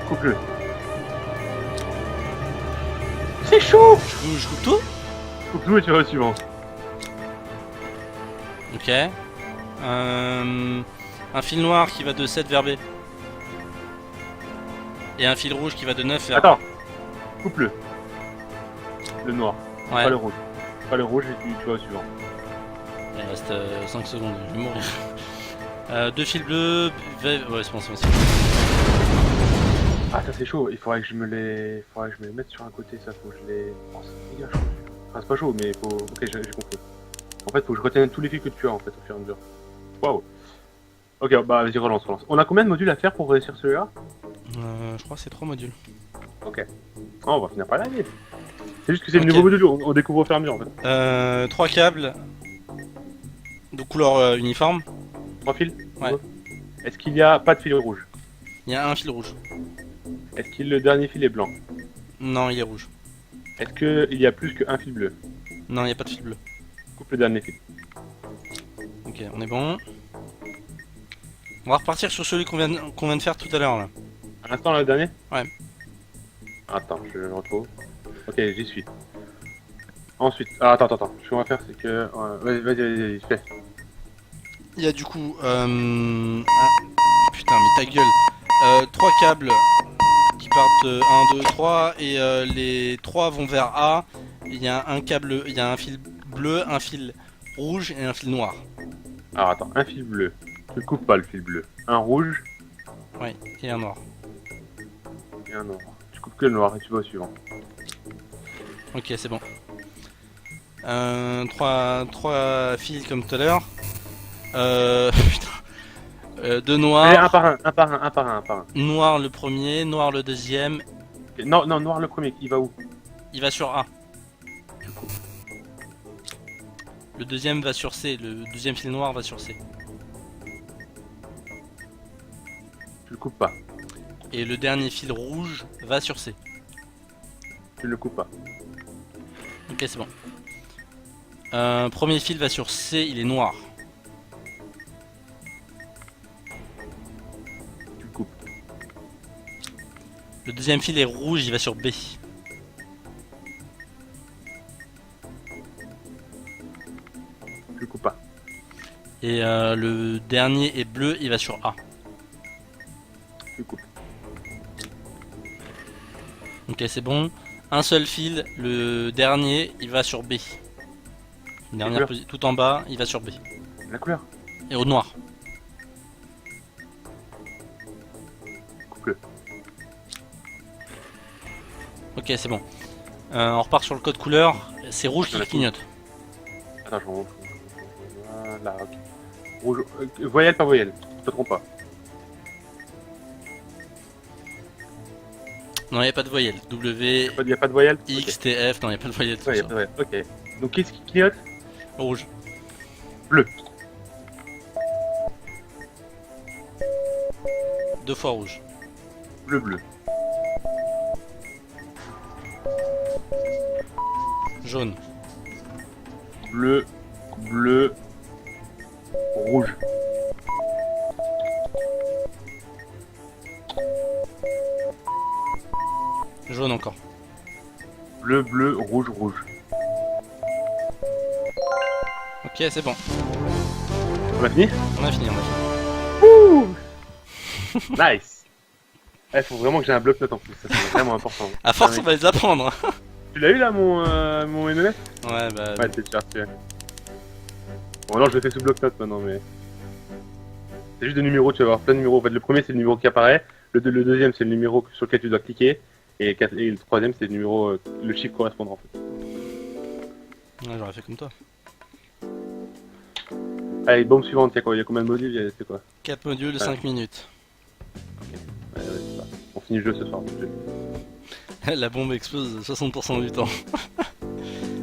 Coupe-le. C'est chaud! Je coupe tout. Coupe-le et tu vas au suivant. Ok. Un fil noir qui va de 7 vers B. Et un fil rouge qui va de 9 vers... Attends. Coupe-le. Le noir. Ouais. Pas le rouge. Pas le rouge et tu vas au suivant. Il reste 5 secondes, je vais mourir. Deux fils bleus... Ouais, c'est bon, c'est bon. Ah ça c'est chaud, il faudrait que je me les mette sur un côté, ça faut que je les... Oh c'est méga chaud. Enfin c'est pas chaud mais faut... Ok j'ai compris. En fait faut que je retienne tous les fils que tu as en fait au fur et à mesure. Waouh. Ok bah vas-y relance. On a combien de modules à faire pour réussir celui-là? Je crois que c'est 3 modules. Ok. Oh, on va finir par l'arriver. C'est juste que c'est le nouveau module, on découvre au fur et à mesure en fait. 3 câbles de couleur uniforme. 3 fils? Ouais. Est-ce qu'il y a pas de fil rouge? Il y a un fil rouge. Est-ce que le dernier fil est blanc? Non, il est rouge. Est-ce qu'il y a plus qu'un fil bleu? Non, il n'y a pas de fil bleu. Coupe le dernier fil. Ok, on est bon. On va repartir sur celui qu'on vient de faire tout à l'heure là. À l'instant le dernier? Ouais. Attends, je le retrouve. Ok, j'y suis. Ensuite, attends. Ce qu'on va faire c'est que... Vas-y, fais. Il y a du coup... Putain, mais ta gueule. 3 câbles qui qui partent 1, 2, 3 et les 3 vont vers A. Il y a un câble, il y a un fil bleu, un fil rouge et un fil noir. Alors attends, un fil bleu. Tu ne coupes pas le fil bleu. Un rouge Oui, et un noir. et un noir. Tu coupes que le noir et tu vas au suivant. Ok, c'est bon. 3 fils comme tout à l'heure. Putain. 2 Allez, noirs. un par un, un par un, un par un, un par un. Noir le premier, noir le deuxième. Ok, non, non, noir le premier, il va où? Il va sur A. Tu coupes. Le deuxième va sur C. Le deuxième fil noir va sur C. Tu le coupes pas. Et le dernier fil rouge va sur C. Tu ne le coupes pas. Ok, c'est bon. Premier fil va sur C, il est noir. Tu le coupes. Le deuxième fil est rouge, il va sur B. Tu le coupes pas. Et le dernier est bleu, il va sur A. Tu le coupes. Ok, c'est bon. Un seul fil, le dernier, il va sur B. Tout en bas, il va sur B. La couleur. Et au noir. Coupe-le. Ok, c'est bon. On repart sur le code couleur. C'est rouge qui clignote. Attends, je remonte. Voilà, ok. Rouge. Voyelle, pas voyelle. Je te trompe pas. Non, il n'y a pas de voyelle. W, Il n'y a pas de voyelle? X, T, F, non, il n'y a pas de voyelle. Ok. Ouais, y a pas de voyelle. Ok. Donc qu'est-ce qui clignote? Rouge. Bleu. 2 fois rouge. Bleu, bleu. Jaune. Bleu, bleu, rouge. Jaune encore. Bleu, bleu, rouge, rouge. Ok, c'est bon. On a fini? On a fini, on a fini. Nice. Il faut vraiment que j'ai un bloc-notes en plus, ça c'est vraiment important. À force, on va les apprendre. Tu l'as eu là mon MMF? Ouais, bah. Ouais, c'est sûr, tu Bon, non, je le fais sous bloc-notes maintenant, mais. C'est juste des numéros, tu vas avoir plein de numéros. En fait, le premier c'est le numéro qui apparaît, le deuxième c'est le numéro sur lequel tu dois cliquer, et le troisième c'est le numéro, le chiffre correspondant en fait. Ouais, j'aurais fait comme toi. Allez, bombe suivante, il y a combien de modules? C'est quoi? 4 modules, 5 minutes. Ouais, c'est ça. On finit le jeu ce soir. La bombe explose 60% du temps.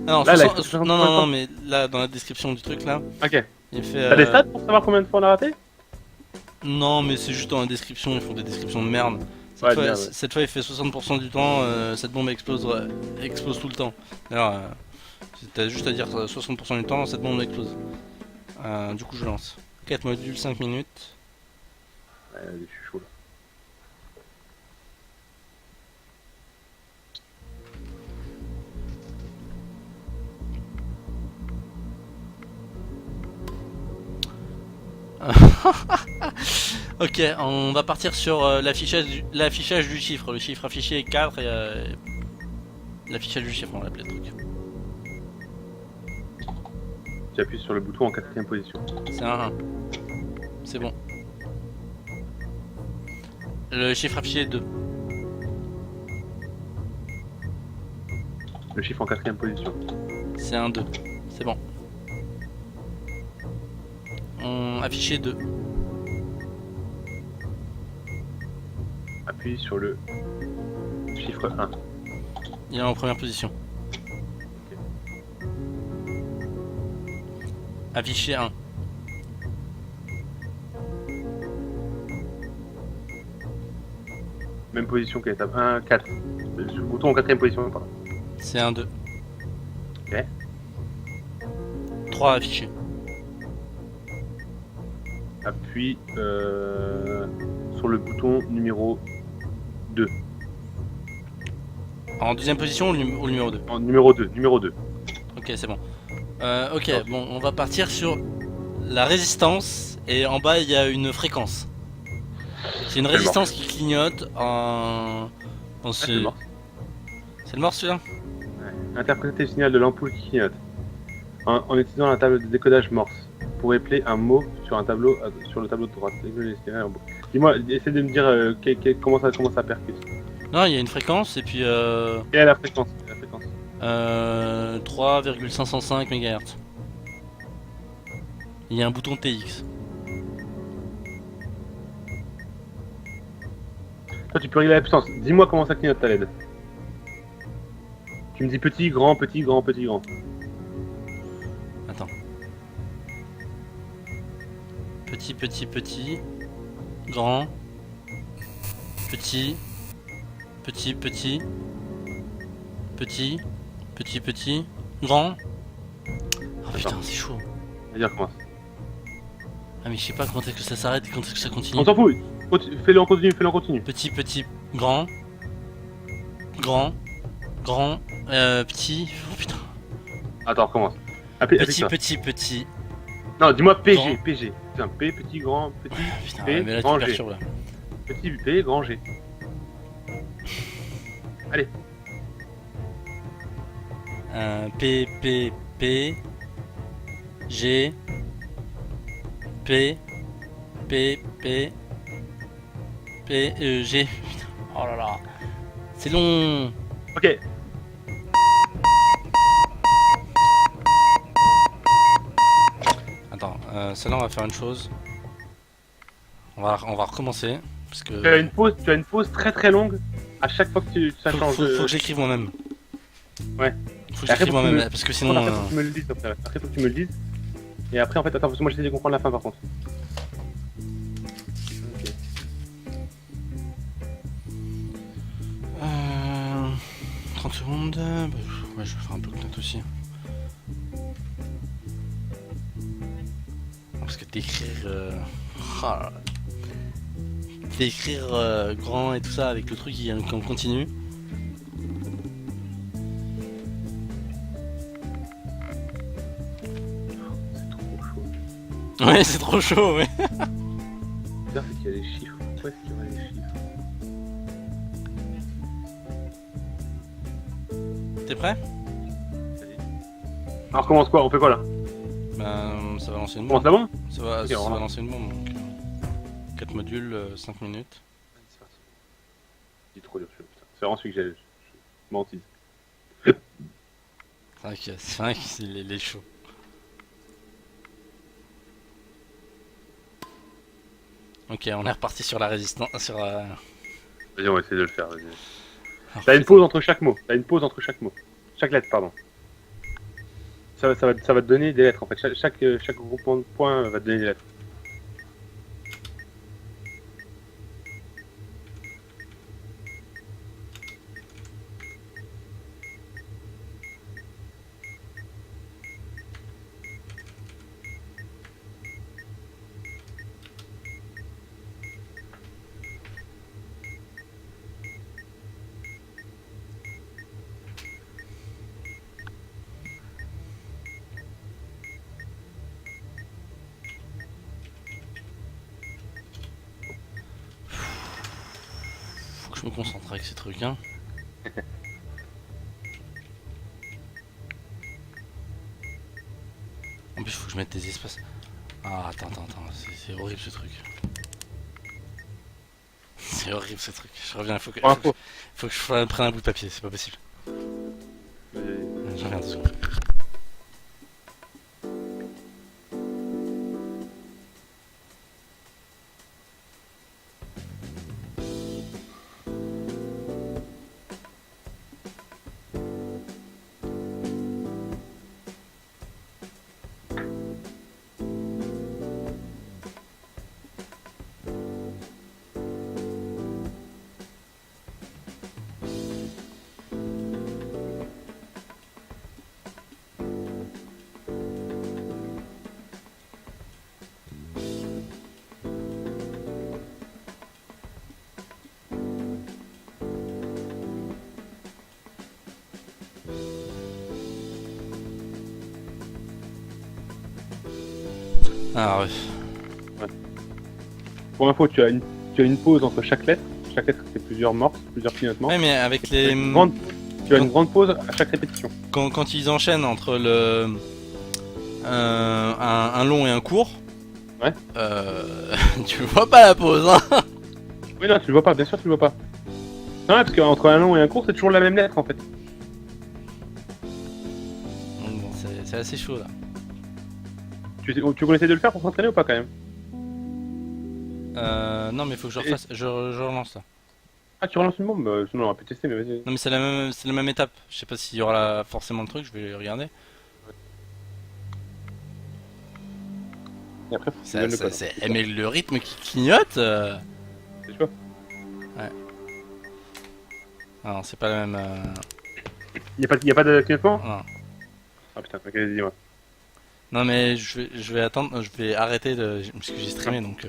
Ah non, Là, 60 non, non, non, mais là, dans la description du truc, là, Ok. il fait... T'as des stats pour savoir combien de fois on a raté? Non, mais c'est juste dans la description, ils font des descriptions de merde. Cette fois, il fait 60% du temps, cette bombe explose tout le temps. D'ailleurs, t'as juste à dire 60% du temps, cette bombe explose. Du coup, je lance. 4 modules, 5 minutes. Ouais, je suis chaud là. Ok, on va partir sur l'affichage du chiffre. Le chiffre affiché est 4 et l'affichage du chiffre, on va l'appeler le truc. Tu appuies sur le bouton en 4ème position. C'est un 1. C'est bon. Le chiffre affiché est 2. Le chiffre en 4ème position. C'est un 2. C'est bon. On affiché 2. Appuie sur le chiffre 1. Il est en première position. Affiché 1. Même position que l'étape 1, 4. Le bouton en 4ème position, pardon. C'est un 2. Ok. 3 affichés. Appuie sur le bouton numéro 2. En deuxième position ou au numéro 2? En numéro 2, numéro 2. Ok, c'est bon. Ok, bon, on va partir sur la résistance et en bas il y a une fréquence. C'est une résistance qui clignote pense c'est le morse. C'est le morse celui-là? Ouais. Interpréter le signal de l'ampoule qui clignote. En utilisant la table de décodage morse. Pour épeler un mot sur un tableau, sur le tableau de droite. Dis-moi, essaie de me dire comment ça percute. Non, il y a une fréquence et puis Quelle est la fréquence? 3,505 MHz. Il y a un bouton TX. Toi, tu peux régler la puissance. Dis-moi comment ça clignote ta LED. Tu me dis petit, grand, petit, grand, petit, grand. Attends. Petit, petit, petit. Grand. Petit. Petit, petit. Petit. Petit, petit. Grand. Oh putain, c'est chaud. Vas-y, recommence. Ah mais je sais pas quand est-ce que ça s'arrête et quand est-ce que ça continue. On s'en fout. Fais-le en continu, fais-le en continu. Petit, petit, grand. Grand. Grand. Petit. Oh putain. Attends, recommence. Petit, petit, petit. Non, dis-moi PG, Grand. PG. Putain, P, petit, grand, petit, Putain, P, mais là tu grand me G. perturbes là. Petit P, grand G. Allez. P, P, P. G. P. P, P. P, G. Putain. Oh là là. C'est long. Ok. Attends, celle-là on va faire une chose. On va recommencer. Parce que. Tu as une pause très très longue à chaque fois que ça change. Faut que j'écrive moi-même. Ouais. Faut que j'écrive moi-même parce que sinon. Après, faut que tu me le dises. Après, faut que tu me le dises. Et après, en fait, attends, parce que moi j'essaie de comprendre la fin par contre. Ok. 30 secondes. Bah, ouais, je vais faire un peu de note aussi. Parce que d'écrire. D'écrire grand et tout ça avec le truc qui continue. C'est trop chaud. Ouais, c'est trop chaud, ouais. Bizarre, c'est qu'il y a des chiffres. Pourquoi est-ce qu'il y aurait des chiffres? T'es prêt? Alors, on commence quoi? On fait quoi là? Ben, ça va lancer une On bombe. commence là-bas? Ça va, Ok, ça on va va. lancer une bombe. Donc, 4 modules, 5 minutes. C'est parti. Il est trop dur, putain. C'est vraiment celui que je mentise. C'est vrai qu'il est chaud. Ok, on est reparti sur la résistance. Sur. Vas-y, on va essayer de le faire. Vas-y. Alors, T'as une pause entre chaque mot. Chaque lettre, pardon. Ça va te donner des lettres en fait. Chaque groupement de points va te donner des lettres. Faut que je me concentre avec ces trucs, hein. En plus, faut que je mette des espaces. Ah, attends, c'est horrible ce truc. C'est horrible ce truc. Je reviens, faut que je prenne un bout de papier, c'est pas possible. Je reviens 2 secondes. Ah ouais. Pour info, tu as une pause entre chaque lettre. chaque lettre c'est plusieurs morses, plusieurs clignotements. Ouais, mais avec Tu as les. une grande pause à chaque répétition. Quand ils enchaînent entre un long et un court, Ouais. tu vois pas la pause, hein. Oui, non, tu le vois pas, bien sûr, tu le vois pas. Non, parce qu'entre un long et un court, c'est toujours la même lettre en fait. Donc bon, c'est assez chaud là. Tu connaissais de le faire pour s'entraîner ou pas quand même? Non, mais faut que je refasse. Je relance là. Ah, tu relances une bombe? Sinon, on aurait pu tester, mais vas-y. Non, mais c'est la même étape. Je sais pas s'il y aura forcément le truc, je vais regarder. Et après, faut que tu viennes le code. Mais le rythme qui clignote. C'est chaud. Ah non, c'est pas la même. Y a pas de clignotement? Non. Ah putain, ok, dis-moi. Non, mais je vais attendre, je vais arrêter parce que j'ai streamé donc.